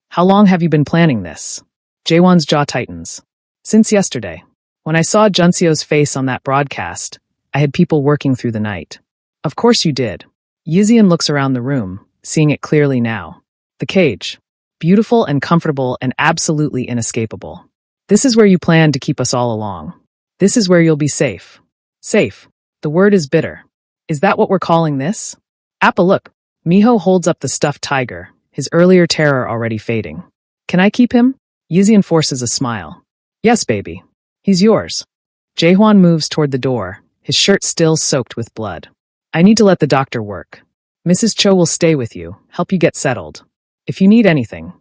How long have you been planning this? Jaehwan's jaw tightens. Since yesterday. When I saw Junseo's face on that broadcast, I had people working through the night. Of course you did. Yizian looks around the room, seeing it clearly now. The cage. Beautiful and comfortable and absolutely inescapable. This is where you planned to keep us all along. This is where you'll be safe. Safe. The word is bitter. Is that what we're calling this? Appa, look. Miho holds up the stuffed tiger, his earlier terror already fading. Can I keep him? Yizian forces a smile. Yes, baby. He's yours. Jaehwan moves toward the door, his shirt still soaked with blood. I need to let the doctor work. Mrs. Cho will stay with you, help you get settled. If you need anything.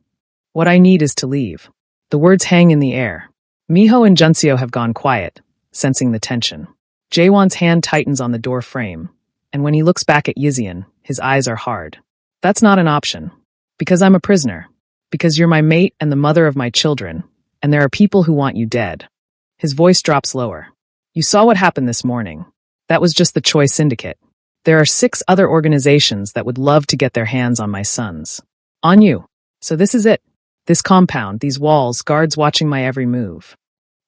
What I need is to leave. The words hang in the air. Miho and Junseo have gone quiet, sensing the tension. Jaehwan's hand tightens on the door frame, and when he looks back at Yizian, his eyes are hard. That's not an option. Because I'm a prisoner. Because you're my mate and the mother of my children, and there are people who want you dead. His voice drops lower. You saw what happened this morning. That was just the Choi Syndicate. There are 6 other organizations that would love to get their hands on my sons. On you. So this is it. This compound, these walls, guards watching my every move.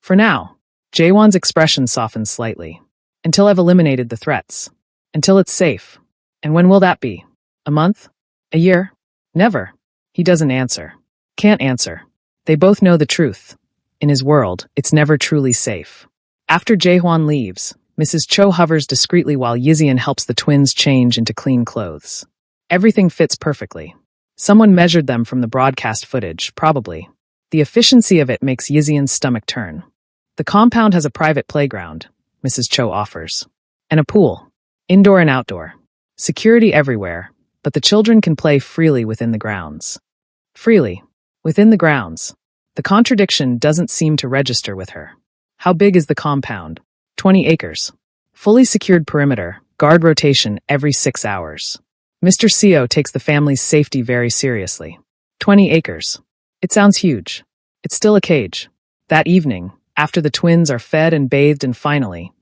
For now, Jaehwan's expression softens slightly. Until I've eliminated the threats. Until it's safe. And when will that be? A month? A year? Never. He doesn't answer. Can't answer. They both know the truth. In his world, it's never truly safe. After Jaehwan leaves, Mrs. Cho hovers discreetly while Yizian helps the twins change into clean clothes. Everything fits perfectly. Someone measured them from the broadcast footage, probably. The efficiency of it makes Yizian's stomach turn. The compound has a private playground, Mrs. Cho offers. And a pool. Indoor and outdoor. Security everywhere, but the children can play freely within the grounds. Freely. Within the grounds. The contradiction doesn't seem to register with her. How big is the compound? 20 acres. Fully secured perimeter, guard rotation every 6 hours. Mr. Seo takes the family's safety very seriously. 20 acres. It sounds huge. It's still a cage. That evening, after the twins are fed and bathed and finally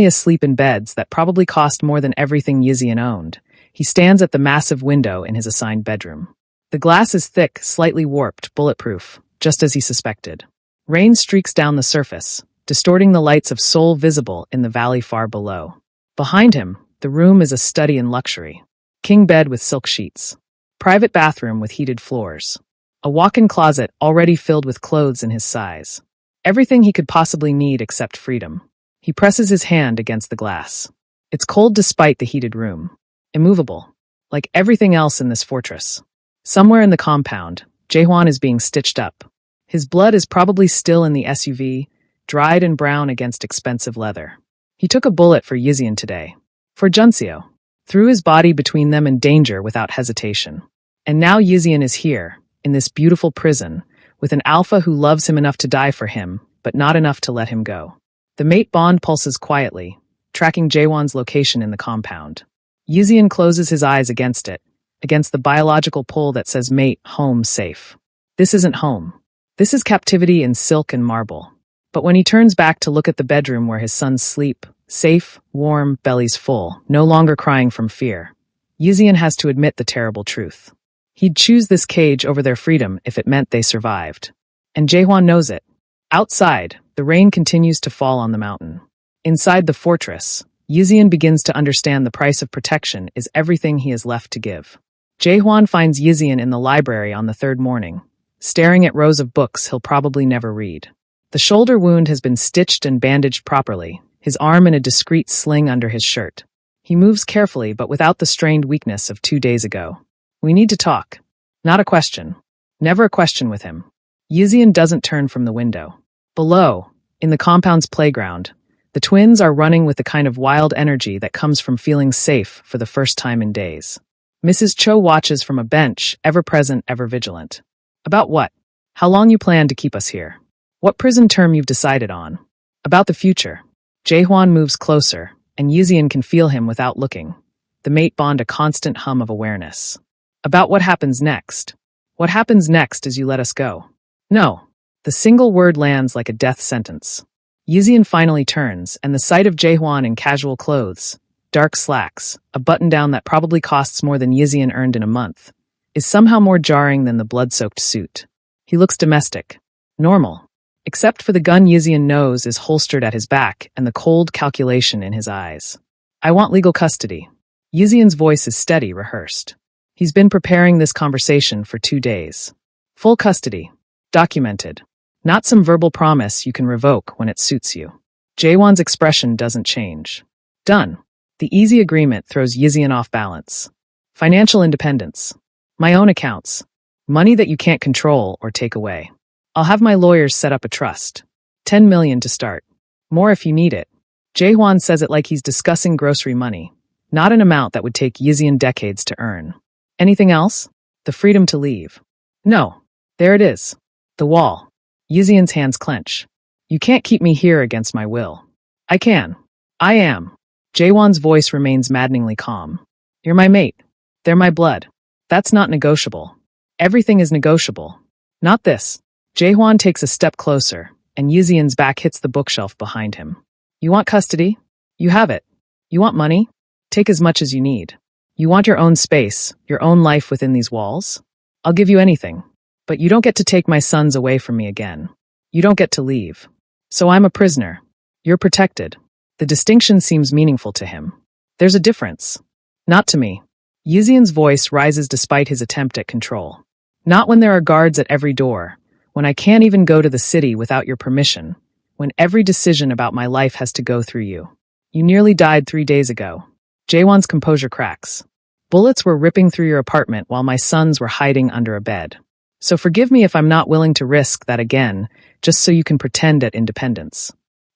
asleep in beds that probably cost more than everything Yizian owned, he stands at the massive window in his assigned bedroom. The glass is thick, slightly warped, bulletproof, just as he suspected. Rain streaks down the surface, distorting the lights of Seoul visible in the valley far below. Behind him, the room is a study in luxury. King bed with silk sheets. Private bathroom with heated floors. A walk-in closet already filled with clothes in his size. Everything he could possibly need except freedom. He presses his hand against the glass. It's cold despite the heated room. Immovable. Like everything else in this fortress. Somewhere in the compound, Jaehwan is being stitched up. His blood is probably still in the SUV, dried and brown against expensive leather. He took a bullet for Yizian today. For Junseo. Threw his body between them and danger without hesitation. And now Yizian is here, in this beautiful prison, with an alpha who loves him enough to die for him, but not enough to let him go. The mate bond pulses quietly, tracking Jaehwan's location in the compound. Yizian closes his eyes against it, against the biological pull that says mate, home, safe. This isn't home. This is captivity in silk and marble. But when he turns back to look at the bedroom where his sons sleep, safe, warm, bellies full, no longer crying from fear, Yizian has to admit the terrible truth. He'd choose this cage over their freedom if it meant they survived. And Jaehwan knows it. Outside, the rain continues to fall on the mountain. Inside the fortress, Yizian begins to understand the price of protection is everything he has left to give. Jaehwan finds Yizian in the library on the 3rd morning, staring at rows of books he'll probably never read. The shoulder wound has been stitched and bandaged properly, his arm in a discreet sling under his shirt. He moves carefully but without the strained weakness of 2 days ago. We need to talk. Not a question. Never a question with him. Yizian doesn't turn from the window. Below, in the compound's playground, the twins are running with the kind of wild energy that comes from feeling safe for the first time in days. Mrs. Cho watches from a bench, ever present, ever vigilant. About what? How long you plan to keep us here? What prison term you've decided on? About the future. Jaehwan moves closer, and Yizian can feel him without looking. The mate bond a constant hum of awareness. About what happens next. What happens next is you let us go. No. The single word lands like a death sentence. Yizian finally turns, and the sight of Jaehwan in casual clothes, dark slacks, a button-down that probably costs more than Yizian earned in a month, is somehow more jarring than the blood-soaked suit. He looks domestic. Normal. Except for the gun Yizian knows is holstered at his back and the cold calculation in his eyes. I want legal custody. Yizian's voice is steady, rehearsed. He's been preparing this conversation for 2 days. Full custody. Documented. Not some verbal promise you can revoke when it suits you. Jaehwan's expression doesn't change. Done. The easy agreement throws Yizian off balance. Financial independence. My own accounts. Money that you can't control or take away. I'll have my lawyers set up a trust. 10 million to start. More if you need it. Jaehwan says it like he's discussing grocery money, not an amount that would take Yizian decades to earn. Anything else? The freedom to leave. No. There it is. The wall. Yizian's hands clench. You can't keep me here against my will. I can. I am. Jaehwan's voice remains maddeningly calm. You're my mate. They're my blood. That's not negotiable. Everything is negotiable. Not this. Jaehwan takes a step closer, and Yizian's back hits the bookshelf behind him. You want custody? You have it. You want money? Take as much as you need. You want your own space, your own life within these walls? I'll give you anything. But you don't get to take my sons away from me again. You don't get to leave. So I'm a prisoner. You're protected. The distinction seems meaningful to him. There's a difference. Not to me. Yizian's voice rises despite his attempt at control. Not when there are guards at every door, when I can't even go to the city without your permission, when every decision about my life has to go through you. You nearly died 3 days ago. Jaehwan's composure cracks. Bullets were ripping through your apartment while my sons were hiding under a bed. So forgive me if I'm not willing to risk that again, just so you can pretend at independence.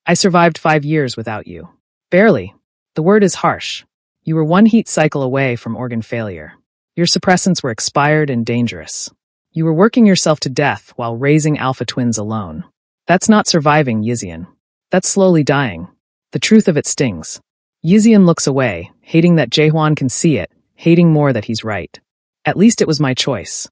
I survived 5 years without you. Barely. The word is harsh. You were 1 heat cycle away from organ failure. Your suppressants were expired and dangerous. You were working yourself to death while raising alpha twins alone. That's not surviving, Yizian. That's slowly dying. The truth of it stings. Yizian looks away, hating that Jaehwan can see it, hating more that he's right. At least it was my choice.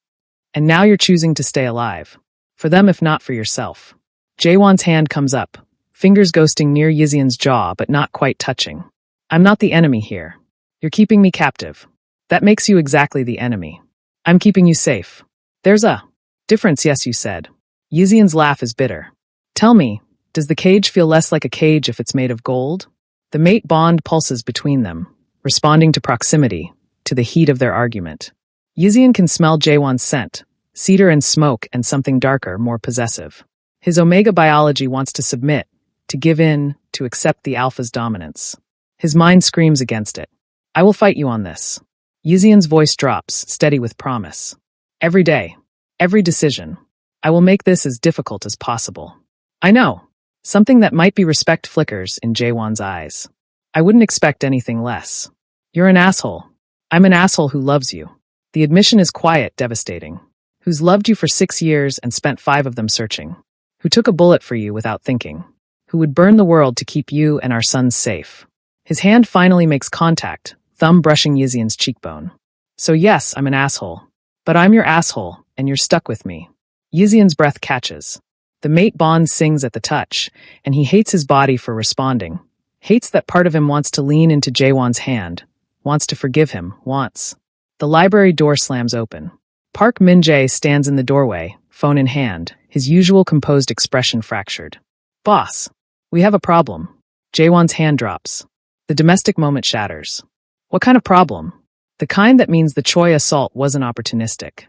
And now you're choosing to stay alive. For them if not for yourself. Jaehwan's hand comes up, fingers ghosting near Yizian's jaw but not quite touching. I'm not the enemy here. You're keeping me captive. That makes you exactly the enemy. I'm keeping you safe. There's a difference, yes, you said. Yizian's laugh is bitter. Tell me, does the cage feel less like a cage if it's made of gold? The mate bond pulses between them, responding to proximity, to the heat of their argument. Yizian can smell Jaehwan's scent, cedar and smoke and something darker, more possessive. His omega biology wants to submit, to give in, to accept the alpha's dominance. His mind screams against it. I will fight you on this. Yizian's voice drops, steady with promise. Every day, every decision. I will make this as difficult as possible. I know. Something that might be respect flickers in Jaehwan's eyes. I wouldn't expect anything less. You're an asshole. I'm an asshole who loves you. The admission is quiet, devastating. Who's loved you for 6 years and spent 5 of them searching. Who took a bullet for you without thinking. Who would burn the world to keep you and our sons safe. His hand finally makes contact, thumb brushing Yizian's cheekbone. So yes, I'm an asshole. But I'm your asshole, and you're stuck with me. Yizian's breath catches. The mate bond sings at the touch, and he hates his body for responding. Hates that part of him wants to lean into Jaehwan's hand. Wants to forgive him, wants. The library door slams open. Park Min-jae stands in the doorway, phone in hand, his usual composed expression fractured. Boss, we have a problem. Jaehwan's hand drops. The domestic moment shatters. What kind of problem? The kind that means the Choi assault wasn't opportunistic.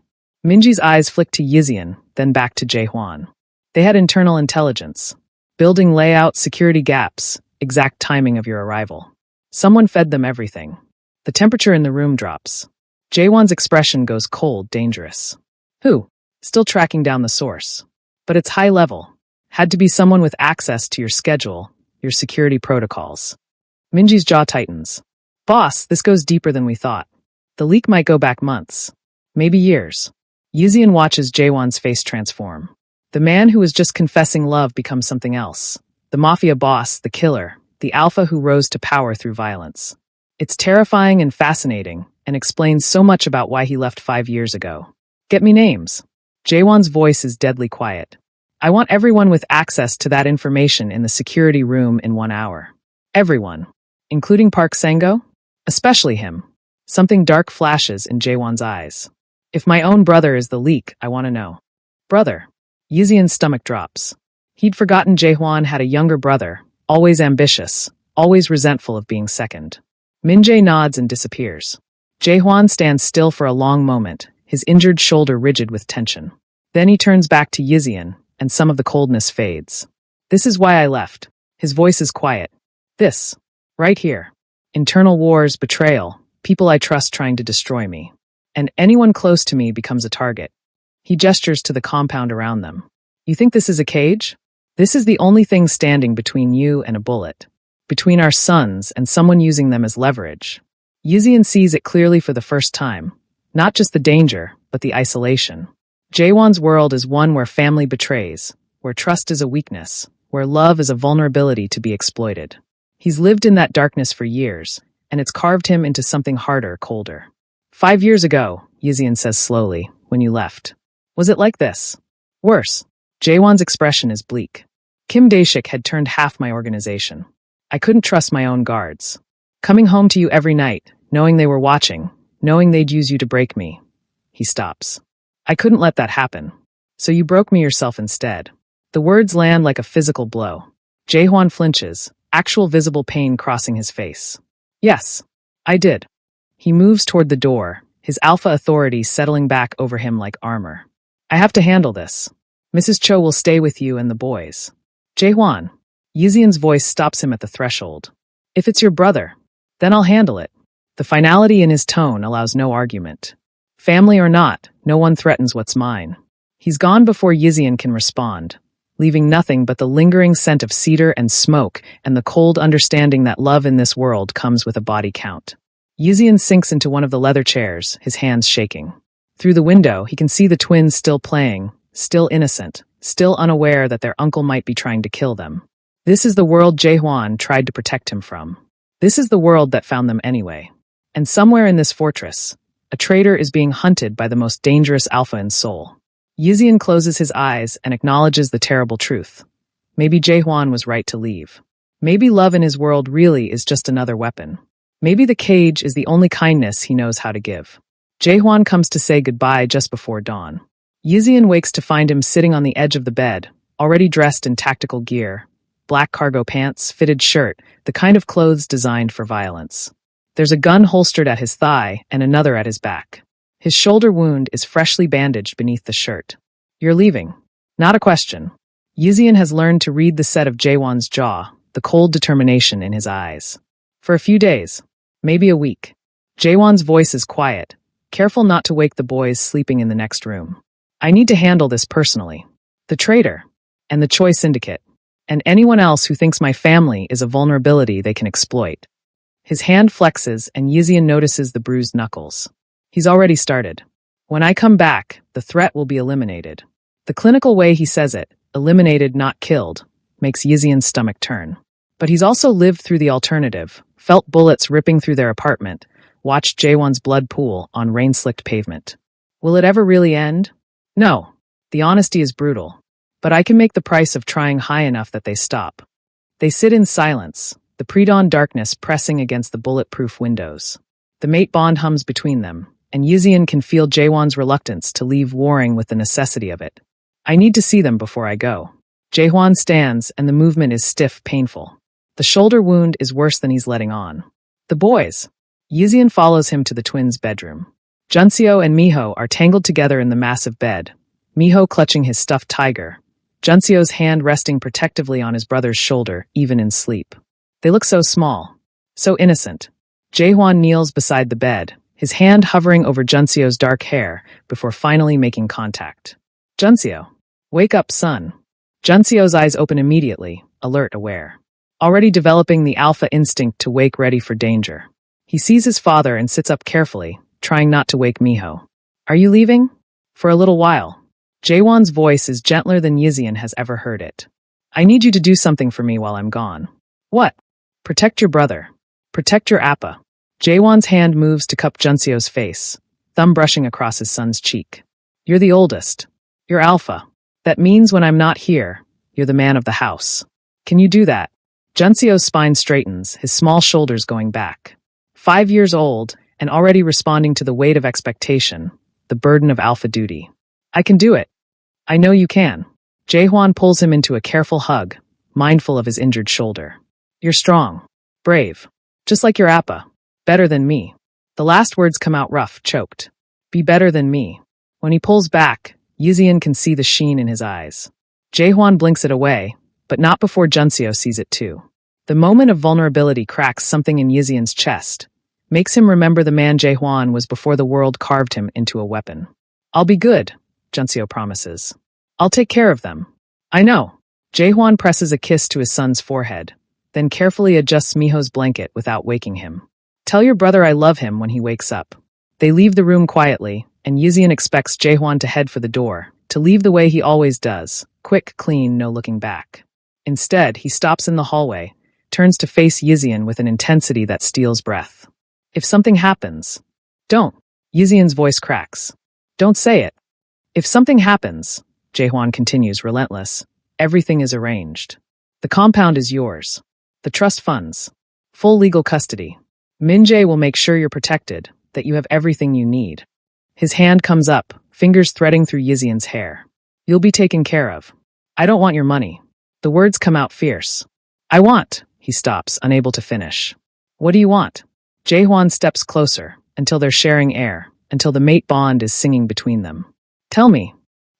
Minji's eyes flicked to Yizian, then back to Jaehwan. They had internal intelligence. Building layout, security gaps, exact timing of your arrival. Someone fed them everything. The temperature in the room drops. Jaehwan's expression goes cold, dangerous. Who? Still tracking down the source. But it's high level. Had to be someone with access to your schedule, your security protocols. Minji's jaw tightens. Boss, this goes deeper than we thought. The leak might go back months. Maybe years. Yizian watches Jaehwan's face transform. The man who was just confessing love becomes something else. The mafia boss, the killer, the alpha who rose to power through violence. It's terrifying and fascinating, and explains so much about why he left 5 years ago. Get me names. Jaewon's voice is deadly quiet. I want everyone with access to that information in the security room in 1 hour. Everyone. Including Park Sang-go? Especially him. Something dark flashes in Jaewon's eyes. If my own brother is the leak, I want to know. Brother. Yizian's stomach drops. He'd forgotten Jaewon had a younger brother, always ambitious, always resentful of being second. Min-jae nods and disappears. Jaewon stands still for a long moment, his injured shoulder rigid with tension. Then he turns back to Yizian, and some of the coldness fades. This is why I left. His voice is quiet. This. Right here. Internal wars, betrayal, people I trust trying to destroy me. And anyone close to me becomes a target. He gestures to the compound around them. You think this is a cage? This is the only thing standing between you and a bullet. Between our sons and someone using them as leverage. Yizian sees it clearly for the first time. Not just the danger, but the isolation. Jaewon's world is one where family betrays, where trust is a weakness, where love is a vulnerability to be exploited. He's lived in that darkness for years, and it's carved him into something harder, colder. 5 years ago, Yizian says slowly, when you left. Was it like this? Worse. Jaewon's expression is bleak. Kim Dae-shik had turned half my organization. I couldn't trust my own guards. Coming home to you every night, knowing they were watching, knowing they'd use you to break me. He stops. I couldn't let that happen. So you broke me yourself instead. The words land like a physical blow. Jaewon flinches, actual visible pain crossing his face. Yes, I did. He moves toward the door, his alpha authority settling back over him like armor. I have to handle this. Mrs. Cho will stay with you and the boys. Jaewon. Yizian's voice stops him at the threshold. If it's your brother, then I'll handle it. The finality in his tone allows no argument. Family or not, no one threatens what's mine. He's gone before Yizian can respond, leaving nothing but the lingering scent of cedar and smoke and the cold understanding that love in this world comes with a body count. Yizian sinks into one of the leather chairs, his hands shaking. Through the window, he can see the twins still playing, still innocent, still unaware that their uncle might be trying to kill them. This is the world Jaewon tried to protect him from. This is the world that found them anyway. And somewhere in this fortress, a traitor is being hunted by the most dangerous alpha in Seoul. Yizian closes his eyes and acknowledges the terrible truth. Maybe Jaewon was right to leave. Maybe love in his world really is just another weapon. Maybe the cage is the only kindness he knows how to give. Jaewon comes to say goodbye just before dawn. Yizian wakes to find him sitting on the edge of the bed, already dressed in tactical gear. Black cargo pants, fitted shirt, the kind of clothes designed for violence. There's a gun holstered at his thigh and another at his back. His shoulder wound is freshly bandaged beneath the shirt. You're leaving. Not a question. Yizian has learned to read the set of Jaewon's jaw, the cold determination in his eyes. For a few days. Maybe a week. Jaewon's voice is quiet, careful not to wake the boys sleeping in the next room. I need to handle this personally. The traitor. And the Choi Syndicate. And anyone else who thinks my family is a vulnerability they can exploit. His hand flexes and Yizian notices the bruised knuckles. He's already started. When I come back, the threat will be eliminated. The clinical way he says it, eliminated not killed, makes Yizian's stomach turn. But he's also lived through the alternative, felt bullets ripping through their apartment, watched Jaewon's blood pool on rain-slicked pavement. Will it ever really end? No. The honesty is brutal. But I can make the price of trying high enough that they stop. They sit in silence, the pre-dawn darkness pressing against the bulletproof windows. The mate bond hums between them, and Yizian can feel Jaewon's reluctance to leave warring with the necessity of it. I need to see them before I go. Jaewon stands, and the movement is stiff, painful. The shoulder wound is worse than he's letting on. The boys. Yizian follows him to the twins' bedroom. Junseo and Miho are tangled together in the massive bed, Miho clutching his stuffed tiger, Junseo's hand resting protectively on his brother's shoulder, even in sleep. They look so small, so innocent. Jaewon kneels beside the bed, his hand hovering over Junseo's dark hair before finally making contact. Junseo. Wake up, son. Junseo's eyes open immediately, alert, aware. Already developing the alpha instinct to wake ready for danger. He sees his father and sits up carefully, trying not to wake Miho. Are you leaving? For a little while. Jaewon's voice is gentler than Yizian has ever heard it. I need you to do something for me while I'm gone. What? Protect your brother. Protect your Appa. Jaewon's hand moves to cup Junseo's face, thumb brushing across his son's cheek. You're the oldest. You're alpha. That means when I'm not here, you're the man of the house. Can you do that? Junseo's spine straightens, his small shoulders going back. 5 years old, and already responding to the weight of expectation, the burden of alpha duty. I can do it. I know you can. Jaehwan pulls him into a careful hug, mindful of his injured shoulder. You're strong. Brave. Just like your Appa. Better than me. The last words come out rough, choked. Be better than me. When he pulls back, Yizian can see the sheen in his eyes. Jaehwan blinks it away, but not before Junseo sees it too. The moment of vulnerability cracks something in Yizian's chest, makes him remember the man Jaehwan was before the world carved him into a weapon. I'll be good, Junseo promises. I'll take care of them. I know. Jaehwan presses a kiss to his son's forehead, then carefully adjusts Miho's blanket without waking him. Tell your brother I love him when he wakes up. They leave the room quietly, and Yizian expects Jaehwan to head for the door, to leave the way he always does, quick, clean, no looking back. Instead, he stops in the hallway, turns to face Yizian with an intensity that steals breath. If something happens, don't. Yizian's voice cracks. Don't say it. If something happens, Jaehwan continues, relentless, everything is arranged. The compound is yours. The trust funds. Full legal custody. Min-jae will make sure you're protected, that you have everything you need. His hand comes up, fingers threading through Yizian's hair. You'll be taken care of. I don't want your money. The words come out fierce. I want. He stops, unable to finish. What do you want? Jaehwan steps closer, until they're sharing air, until the mate bond is singing between them. Tell me.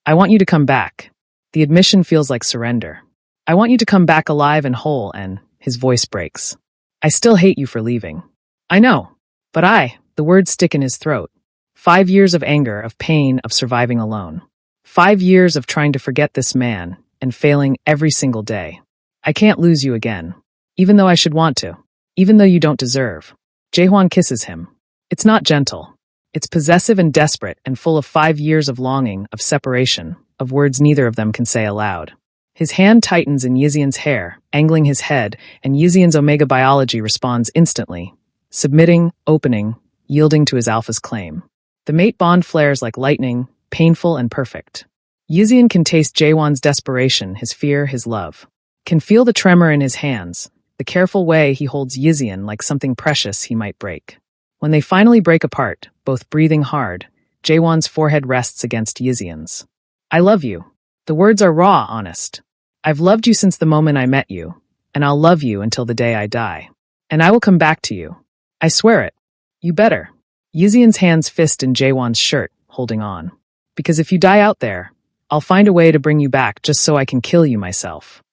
I want you to come back. The admission feels like surrender. I want you to come back alive and whole, and his voice breaks. I still hate you for leaving. I know. But the words stick in his throat. 5 years of anger, of pain, of surviving alone. 5 years of trying to forget this man, and failing every single day. I can't lose you again. Even though I should want to. Even though you don't deserve. Jaehwan kisses him. It's not gentle. It's possessive and desperate and full of 5 years of longing, of separation, of words neither of them can say aloud. His hand tightens in Yizian's hair, angling his head, and Yizian's Omega biology responds instantly, submitting, opening, yielding to his alpha's claim. The mate bond flares like lightning, painful and perfect. Yizian can taste Jaehwan's desperation, his fear, his love. Can feel the tremor in his hands, the careful way he holds Yizian like something precious he might break. When they finally break apart, both breathing hard, Jaehwan's forehead rests against Yizian's. I love you. The words are raw, honest. I've loved you since the moment I met you, and I'll love you until the day I die. And I will come back to you. I swear it. You better. Yizian's hands fist in Jaehwan's shirt, holding on. Because if you die out there, I'll find a way to bring you back just so I can kill you myself.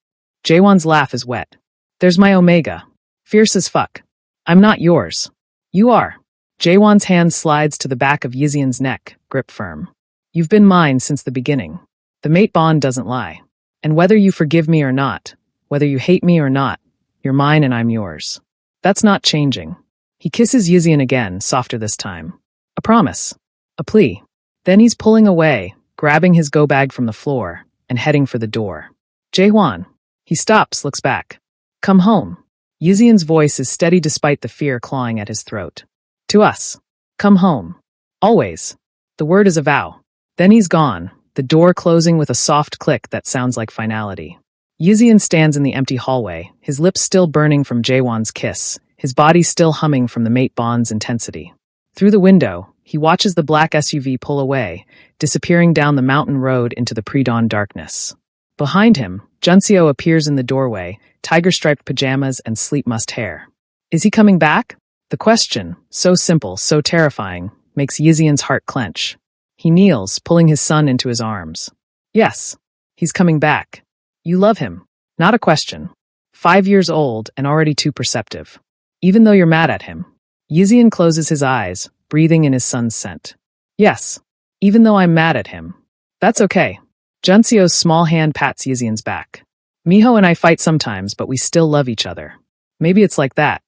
Jaehwan's laugh is wet. There's my Omega. Fierce as fuck. I'm not yours. You are. Jaehwan's hand slides to the back of Yizian's neck, grip firm. You've been mine since the beginning. The mate bond doesn't lie. And whether you forgive me or not, whether you hate me or not, you're mine and I'm yours. That's not changing. He kisses Yizian again, softer this time. A promise. A plea. Then he's pulling away, grabbing his go bag from the floor, and heading for the door. Jaehwan. He stops, looks back. Come home. Yizian's voice is steady despite the fear clawing at his throat. To us. Come home. Always. The word is a vow. Then he's gone, the door closing with a soft click that sounds like finality. Yizian stands in the empty hallway, his lips still burning from Jaehwan's kiss, his body still humming from the mate bond's intensity. Through the window, he watches the black SUV pull away, disappearing down the mountain road into the pre-dawn darkness. Behind him, Junseo appears in the doorway, tiger-striped pajamas and sleep-mussed hair. Is he coming back? The question, so simple, so terrifying, makes Yizian's heart clench. He kneels, pulling his son into his arms. Yes, he's coming back. You love him. Not a question. 5 years old and already too perceptive. Even though you're mad at him. Yizian closes his eyes, breathing in his son's scent. Yes, even though I'm mad at him. That's okay. Junseo's small hand pats Yizian's back. Miho and I fight sometimes, but we still love each other. Maybe it's like that.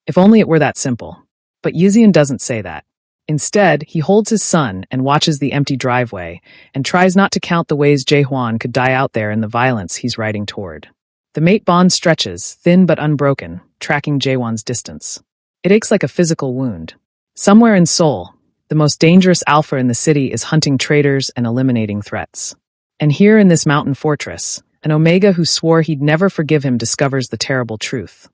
If only it were that simple. But Yizian doesn't say that. Instead, he holds his son and watches the empty driveway and tries not to count the ways Jaehwan could die out there in the violence he's riding toward. The mate bond stretches, thin but unbroken, tracking Jaewon's distance. It aches like a physical wound. Somewhere in Seoul, the most dangerous alpha in the city is hunting traitors and eliminating threats. And here in this mountain fortress, an Omega who swore he'd never forgive him discovers the terrible truth.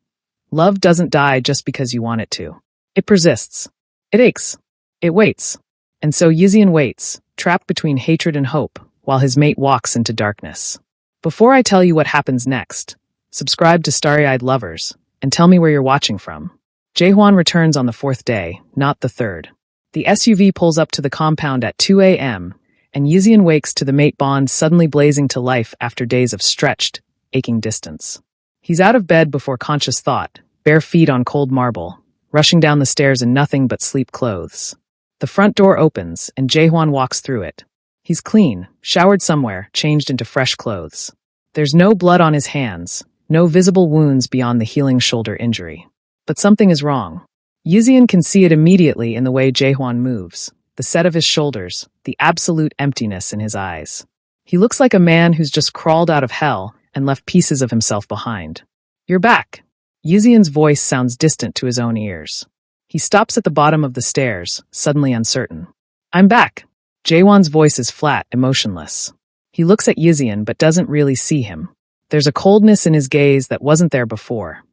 Love doesn't die just because you want it to. It persists. It aches. It waits. And so Yizian waits, trapped between hatred and hope, while his mate walks into darkness. Before I tell you what happens next, subscribe to Starry-Eyed Lovers, and tell me where you're watching from. Jaehwan returns on the 4th day, not the 3rd. The SUV pulls up to the compound at 2 a.m., and Yizian wakes to the mate bond suddenly blazing to life after days of stretched, aching distance. He's out of bed before conscious thought, bare feet on cold marble, rushing down the stairs in nothing but sleep clothes. The front door opens, and Jaehwan walks through it. He's clean, showered somewhere, changed into fresh clothes. There's no blood on his hands, no visible wounds beyond the healing shoulder injury. But something is wrong. Yizian can see it immediately in the way Jaehwan moves, the set of his shoulders, the absolute emptiness in his eyes. He looks like a man who's just crawled out of hell and left pieces of himself behind. You're back. Yizian's voice sounds distant to his own ears. He stops at the bottom of the stairs, suddenly uncertain. I'm back. Jaehwan's voice is flat, emotionless. He looks at Yizian but doesn't really see him. There's a coldness in his gaze that wasn't there before.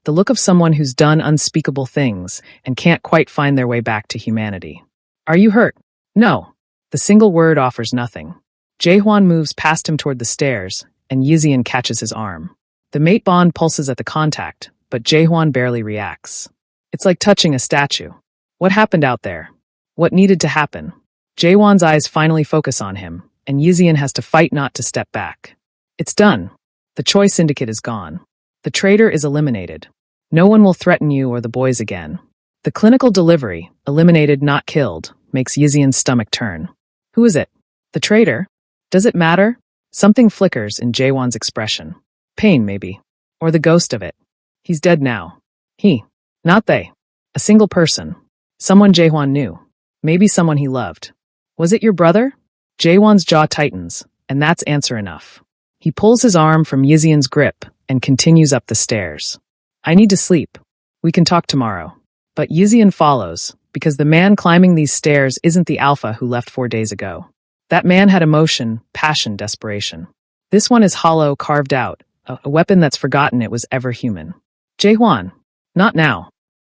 The look of someone who's done unspeakable things and can't quite find their way back to humanity. Are you hurt? No. The single word offers nothing. Jaehwan moves past him toward the stairs, and Yizian catches his arm. The mate bond pulses at the contact, but Jaehwan barely reacts. It's like touching a statue. What happened out there? What needed to happen? Jaehwan's eyes finally focus on him, and Yizian has to fight not to step back. It's done. The Choi Syndicate is gone. The traitor is eliminated. No one will threaten you or the boys again. The clinical delivery, eliminated not killed, makes Yizian's stomach turn. Who is it? The traitor? Does it matter? Something flickers in Jaehwan's expression. Pain, maybe. Or the ghost of it. He's dead now. He. Not they. A single person. Someone Jaehwan knew. Maybe someone he loved. Was it your brother? Jaehwan's jaw tightens, and that's answer enough. He pulls his arm from Yizian's grip and continues up the stairs. I need to sleep. We can talk tomorrow. But Yizian follows, because the man climbing these stairs isn't the alpha who left 4 days ago. That man had emotion, passion, desperation. This one is hollow, carved out, a weapon that's forgotten it was ever human. Jaehwan. Not now.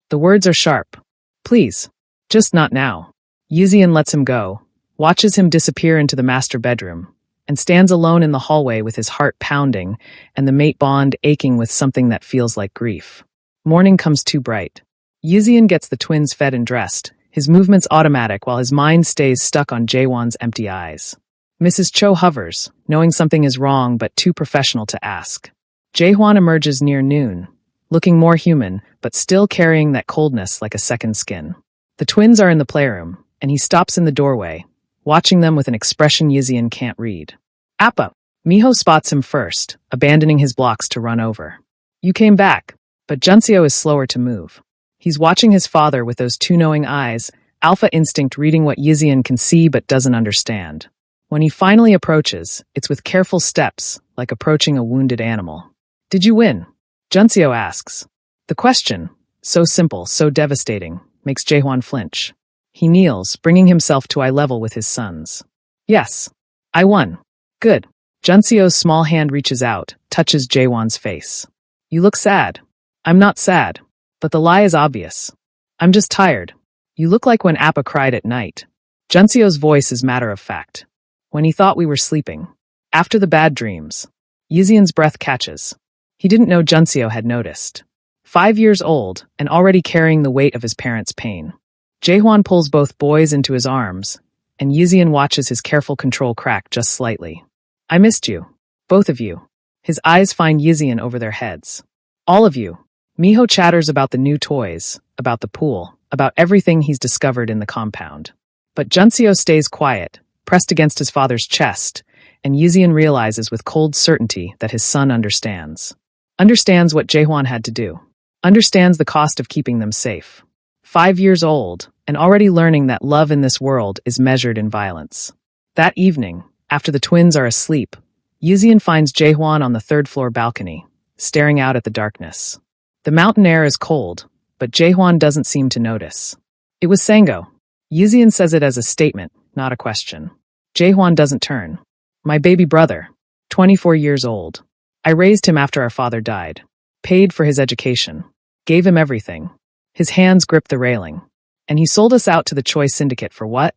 The words are sharp. Please. Just not now. Yizian lets him go, watches him disappear into the master bedroom, and stands alone in the hallway with his heart pounding and the mate bond aching with something that feels like grief. Morning comes too bright. Yizian gets the twins fed and dressed, his movements automatic while his mind stays stuck on Jaehwan's empty eyes. Mrs. Cho hovers, knowing something is wrong but too professional to ask. Jaehwan emerges near noon, looking more human, but still carrying that coldness like a second skin. The twins are in the playroom, and he stops in the doorway, watching them with an expression Yizian can't read. Appa! Miho spots him first, abandoning his blocks to run over. You came back, but Junseo is slower to move. He's watching his father with those two knowing eyes, alpha instinct reading what Yizian can see but doesn't understand. When he finally approaches, it's with careful steps, like approaching a wounded animal. Did you win? Junseo asks. The question, so simple, so devastating, makes Jaehwan flinch. He kneels, bringing himself to eye level with his sons. Yes. I won. Good. Junseo's small hand reaches out, touches Jaehwan's face. You look sad. I'm not sad. But the lie is obvious. I'm just tired. You look like when Appa cried at night. Junseo's voice is matter of fact. When he thought we were sleeping. After the bad dreams. Yizian's breath catches. He didn't know Junseo had noticed. 5 years old, and already carrying the weight of his parents' pain. Jaehwan pulls both boys into his arms, and Yizian watches his careful control crack just slightly. I missed you. Both of you. His eyes find Yizian over their heads. All of you. Miho chatters about the new toys, about the pool, about everything he's discovered in the compound. But Junseo stays quiet, pressed against his father's chest, and Yizian realizes with cold certainty that his son understands. Understands what Jaehwan had to do. Understands the cost of keeping them safe. 5 years old, and already learning that love in this world is measured in violence. That evening, after the twins are asleep, Yizian finds Jaehwan on the 3rd-floor balcony, staring out at the darkness. The mountain air is cold, but Jaehwan doesn't seem to notice. It was Sango. Yizian says it as a statement, not a question. Jaehwan doesn't turn. My baby brother, 24 years old. I raised him after our father died. Paid for his education. Gave him everything. His hands gripped the railing. And he sold us out to the Choi Syndicate for what?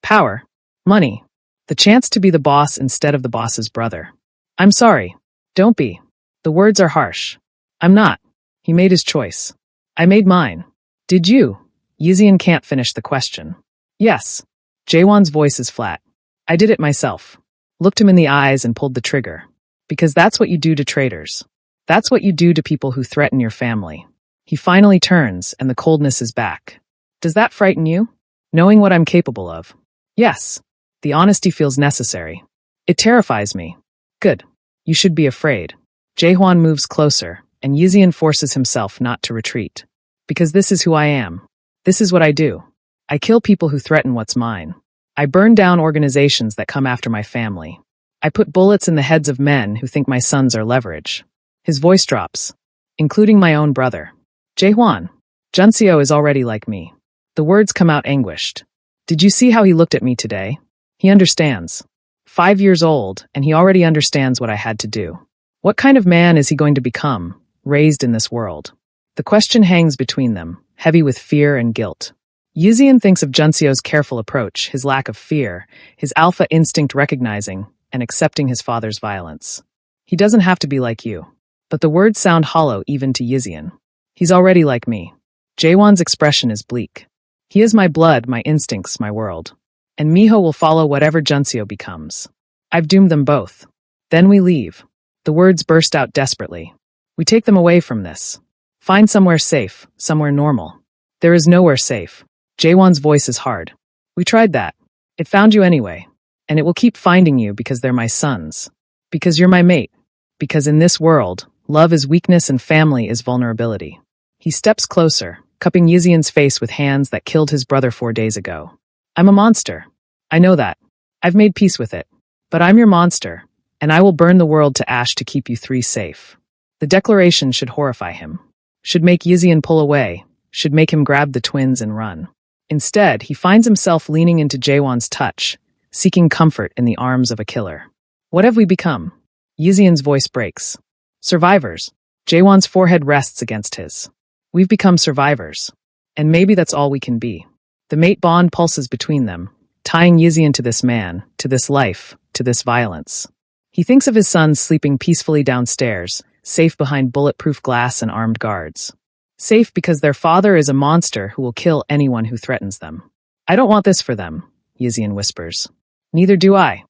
Power. Money. The chance to be the boss instead of the boss's brother. I'm sorry. Don't be. The words are harsh. I'm not. He made his choice. I made mine. Did you? Yizian can't finish the question. Yes. Jaehwan's voice is flat. I did it myself. Looked him in the eyes and pulled the trigger. Because that's what you do to traitors. That's what you do to people who threaten your family. He finally turns, and the coldness is back. Does that frighten you? Knowing what I'm capable of? Yes. The honesty feels necessary. It terrifies me. Good. You should be afraid. Jaehwan moves closer, and Yizian forces himself not to retreat. Because this is who I am. This is what I do. I kill people who threaten what's mine. I burn down organizations that come after my family. I put bullets in the heads of men who think my sons are leverage. His voice drops. Including my own brother. Jaehwan. Junseo is already like me. The words come out anguished. Did you see how he looked at me today? He understands. 5 years old, and he already understands what I had to do. What kind of man is he going to become, raised in this world? The question hangs between them, heavy with fear and guilt. Yizian thinks of Junseo's careful approach, his lack of fear, his alpha instinct recognizing and accepting his father's violence. He doesn't have to be like you. But the words sound hollow even to Yizian. He's already like me. Jaehwan's expression is bleak. He is my blood, my instincts, my world. And Miho will follow whatever Junseo becomes. I've doomed them both. Then we leave. The words burst out desperately. We take them away from this. Find somewhere safe, somewhere normal. There is nowhere safe. Jaehwan's voice is hard. We tried that. It found you anyway. And it will keep finding you because they're my sons. Because you're my mate. Because in this world, love is weakness and family is vulnerability. He steps closer, cupping Yizian's face with hands that killed his brother 4 days ago. I'm a monster. I know that. I've made peace with it. But I'm your monster, and I will burn the world to ash to keep you three safe. The declaration should horrify him. Should make Yizian pull away. Should make him grab the twins and run. Instead, he finds himself leaning into Jaehwan's touch, seeking comfort in the arms of a killer. What have we become? Yizian's voice breaks. Survivors. Jaehwan's forehead rests against his. We've become survivors. And maybe that's all we can be. The mate bond pulses between them, tying Yizian to this man, to this life, to this violence. He thinks of his sons sleeping peacefully downstairs, safe behind bulletproof glass and armed guards. Safe because their father is a monster who will kill anyone who threatens them. I don't want this for them, Yizian whispers. Neither do I.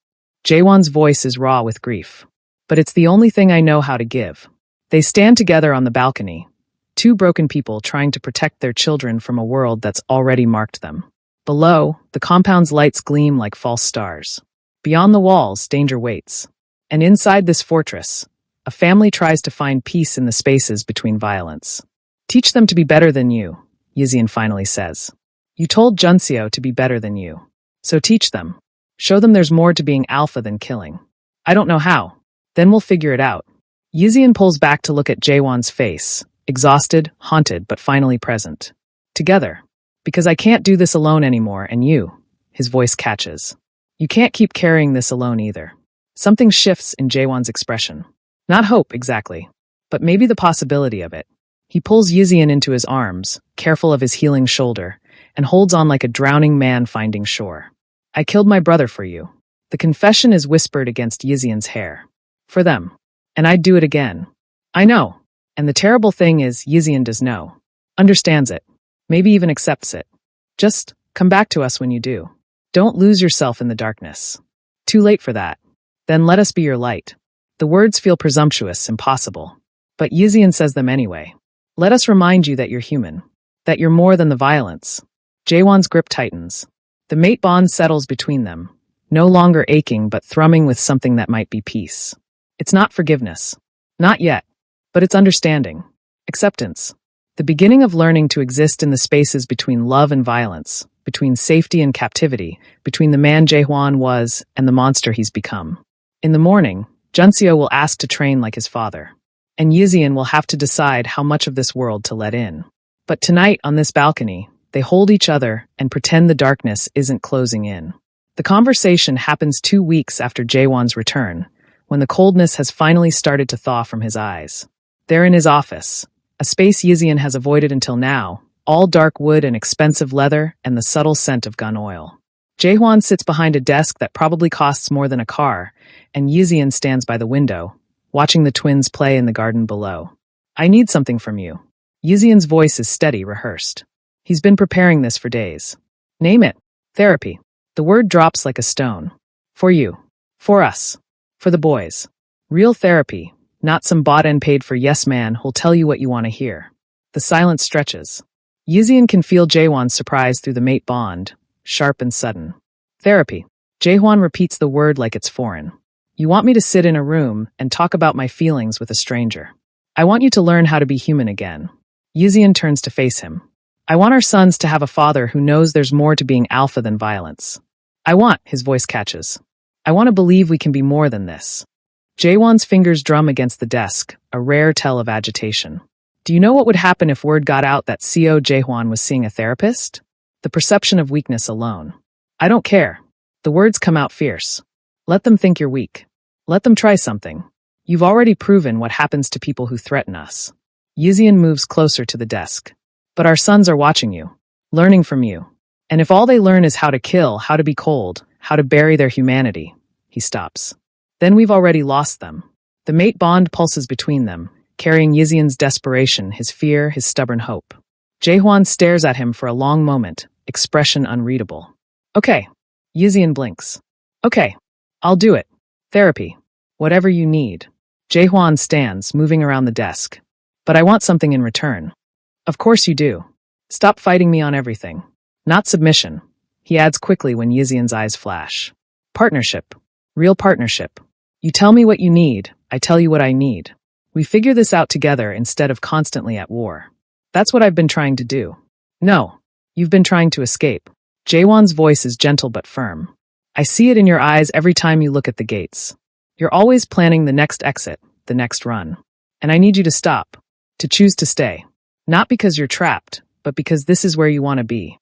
Jaehwan's voice is raw with grief. But it's the only thing I know how to give. They stand together on the balcony, two broken people trying to protect their children from a world that's already marked them. Below, the compound's lights gleam like false stars. Beyond the walls, danger waits. And inside this fortress, a family tries to find peace in the spaces between violence. Teach them to be better than you, Yizian finally says. You told Junseo to be better than you. So teach them. Show them there's more to being alpha than killing. I don't know how. Then we'll figure it out. Yizian pulls back to look at Jaehwan's face, exhausted, haunted, but finally present. Together. Because I can't do this alone anymore, and you, his voice catches. You can't keep carrying this alone either. Something shifts in Jaehwan's expression. Not hope, exactly, but maybe the possibility of it. He pulls Yizian into his arms, careful of his healing shoulder, and holds on like a drowning man finding shore. I killed my brother for you. The confession is whispered against Yizian's hair. For them. And I'd do it again. I know. And the terrible thing is, Yizian does know. Understands it. Maybe even accepts it. Just come back to us when you do. Don't lose yourself in the darkness. Too late for that. Then let us be your light. The words feel presumptuous, impossible. But Yizian says them anyway. Let us remind you that you're human. That you're more than the violence. Jaehwan's grip tightens. The mate bond settles between them. No longer aching but thrumming with something that might be peace. It's not forgiveness. Not yet. But it's understanding. Acceptance. The beginning of learning to exist in the spaces between love and violence, between safety and captivity, between the man Jaehwan was and the monster he's become. In the morning, Junseo will ask to train like his father. and Yizian will have to decide how much of this world to let in. But tonight, on this balcony, they hold each other and pretend the darkness isn't closing in. The conversation happens 2 weeks after Jaewon's return, when the coldness has finally started to thaw from his eyes. They're in his office, a space Yizian has avoided until now, all dark wood and expensive leather and the subtle scent of gun oil. Jaehwan sits behind a desk that probably costs more than a car, and Yizian stands by the window, watching the twins play in the garden below. I need something from you. Yizian's voice is steady, rehearsed. He's been preparing this for days. Name it. Therapy. The word drops like a stone. For you. For us. For the boys. Real therapy, not some bought and paid for yes man who'll tell you what you want to hear. The silence stretches. Yizian can feel Jaehwan's surprise through the mate bond, sharp and sudden. Therapy. Jaehwan repeats the word like it's foreign. You want me to sit in a room and talk about my feelings with a stranger. I want you to learn how to be human again. Yizian turns to face him. I want our sons to have a father who knows there's more to being alpha than violence. His voice catches. I want to believe we can be more than this. Jaehwan's fingers drum against the desk, a rare tell of agitation. Do you know what would happen if word got out that CO Jaehwan was seeing a therapist? The perception of weakness alone. I don't care. The words come out fierce. Let them think you're weak. Let them try something. You've already proven what happens to people who threaten us. Yizian moves closer to the desk. But our sons are watching you, learning from you. And if all they learn is how to kill, how to be cold, how to bury their humanity, he stops. Then we've already lost them. The mate bond pulses between them, carrying Yizian's desperation, his fear, his stubborn hope. Jaehwan stares at him for a long moment, expression unreadable. Okay. Yizian blinks. Okay. I'll do it. Therapy. Whatever you need. Jaehwan stands, moving around the desk. But I want something in return. Of course you do. Stop fighting me on everything. Not submission, he adds quickly when Yizian's eyes flash. Partnership. Real partnership. You tell me what you need, I tell you what I need. We figure this out together instead of constantly at war. That's what I've been trying to do. No, you've been trying to escape. Jaehwan's voice is gentle but firm. I see it in your eyes every time you look at the gates. You're always planning the next exit, the next run. And I need you to stop, to choose to stay. Not because you're trapped, but because this is where you want to be.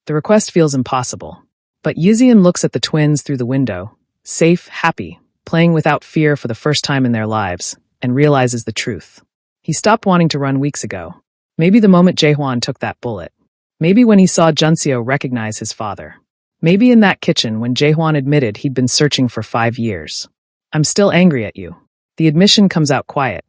The request feels impossible. But Yizian looks at the twins through the window, safe, happy, playing without fear for the first time in their lives, and realizes the truth. He stopped wanting to run weeks ago. Maybe the moment Jaehwan took that bullet. Maybe when he saw Junseo recognize his father. Maybe in that kitchen when Jaehwan admitted he'd been searching for 5 years. I'm still angry at you. The admission comes out quiet.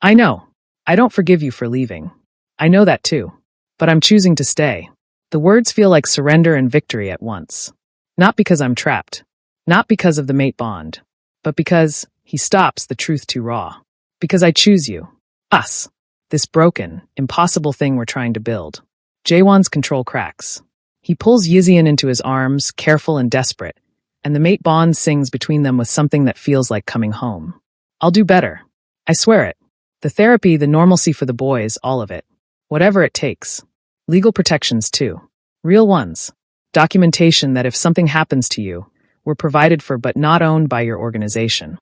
I know. I don't forgive you for leaving. I know that too. But I'm choosing to stay. The words feel like surrender and victory at once. Not because I'm trapped. Not because of the mate bond. But because, he stops, the truth too raw. Because I choose you. Us. This broken, impossible thing we're trying to build. Jaehwan's control cracks. He pulls Yizian into his arms, careful and desperate, and the mate bond sings between them with something that feels like coming home. I'll do better. I swear it. The therapy, the normalcy for the boys, all of it. Whatever it takes. Legal protections too. Real ones. Documentation that if something happens to you, we're provided for but not owned by your organization.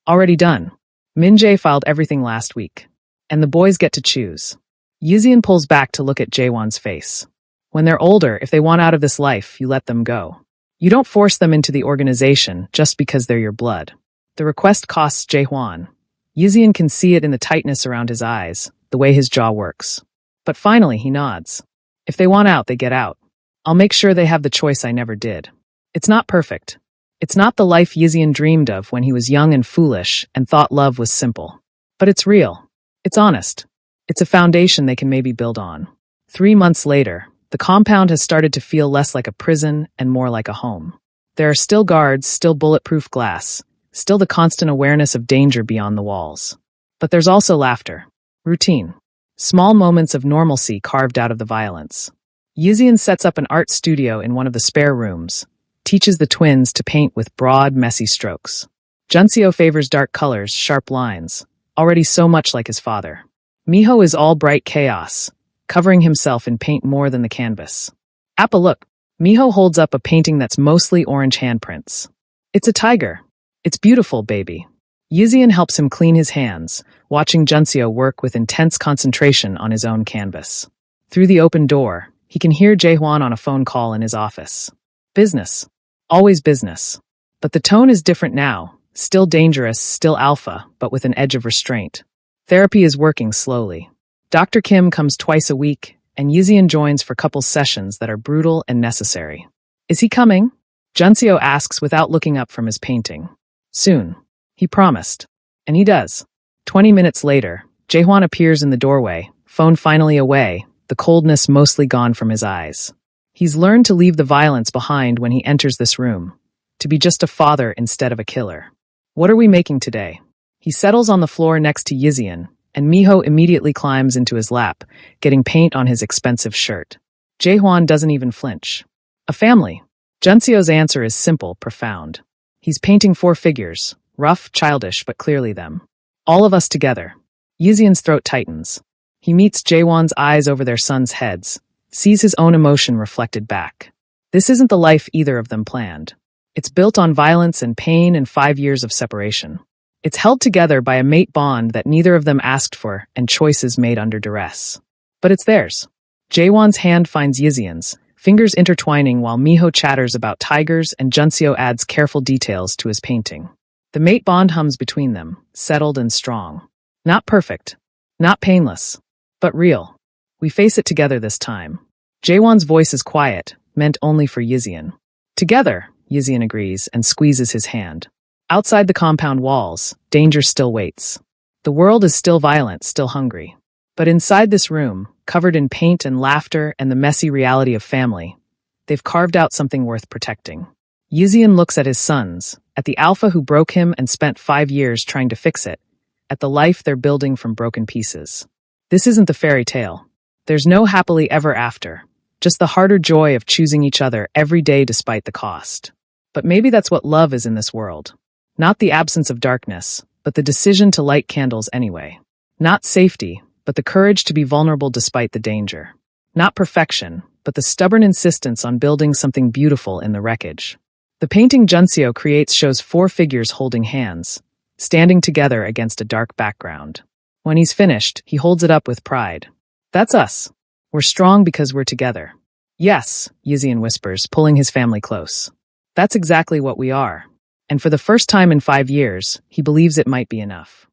Already done. Min-jae filed everything last week. And the boys get to choose. Yizian pulls back to look at Jaehwan's face. When they're older, if they want out of this life, you let them go. You don't force them into the organization just because they're your blood. The request costs Jaehwan. Yizian can see it in the tightness around his eyes, the way his jaw works. But finally, he nods. If they want out, they get out. I'll make sure they have the choice I never did. It's not perfect. It's not the life Yizian dreamed of when he was young and foolish and thought love was simple. But it's real. It's honest. It's a foundation they can maybe build on. 3 months later, the compound has started to feel less like a prison and more like a home. There are still guards, still bulletproof glass, still the constant awareness of danger beyond the walls. But there's also laughter. Routine. Small moments of normalcy carved out of the violence. Yizian sets up an art studio in one of the spare rooms, teaches the twins to paint with broad, messy strokes. Junseo favors dark colors, sharp lines, already so much like his father. Miho is all bright chaos, covering himself in paint more than the canvas. Appa, look. Miho holds up a painting that's mostly orange handprints. It's a tiger. It's beautiful, baby. Yizian helps him clean his hands, watching Junseo work with intense concentration on his own canvas. Through the open door, he can hear Jaehwan on a phone call in his office. Business. Always business. But the tone is different now. Still dangerous, still alpha, but with an edge of restraint. Therapy is working slowly. Dr. Kim comes twice a week, and Yizian joins for couples sessions that are brutal and necessary. Is he coming? Junseo asks without looking up from his painting. Soon. He promised. And he does. 20 minutes later, Jaehwan appears in the doorway, phone finally away, the coldness mostly gone from his eyes. He's learned to leave the violence behind when he enters this room, to be just a father instead of a killer. What are we making today? He settles on the floor next to Yizian, and Miho immediately climbs into his lap, getting paint on his expensive shirt. Jaehwan doesn't even flinch. A family. Junseo's answer is simple, profound. He's painting 4 figures, rough, childish, but clearly them. All of us together. Yizian's throat tightens. He meets Jaehwan's eyes over their sons' heads, sees his own emotion reflected back. This isn't the life either of them planned. It's built on violence and pain and 5 years of separation. It's held together by a mate bond that neither of them asked for and choices made under duress. But it's theirs. Jaehwan's hand finds Yizian's, fingers intertwining while Miho chatters about tigers and Junseo adds careful details to his painting. The mate bond hums between them, settled and strong. Not perfect, not painless, but real. We face it together this time. Jaehwan's voice is quiet, meant only for Yizian. Together, Yizian agrees and squeezes his hand. Outside the compound walls, danger still waits. The world is still violent, still hungry. But inside this room, covered in paint and laughter and the messy reality of family, they've carved out something worth protecting. Yizian looks at his sons, at the alpha who broke him and spent 5 years trying to fix it, at the life they're building from broken pieces. This isn't the fairy tale. There's no happily ever after, just the harder joy of choosing each other every day despite the cost. But maybe that's what love is in this world. Not the absence of darkness, but the decision to light candles anyway. Not safety, but the courage to be vulnerable despite the danger. Not perfection, but the stubborn insistence on building something beautiful in the wreckage. The painting Junseo creates shows 4 figures holding hands, standing together against a dark background. When he's finished, he holds it up with pride. That's us. We're strong because we're together. Yes, Yizian whispers, pulling his family close. That's exactly what we are. And for the first time in 5 years, he believes it might be enough.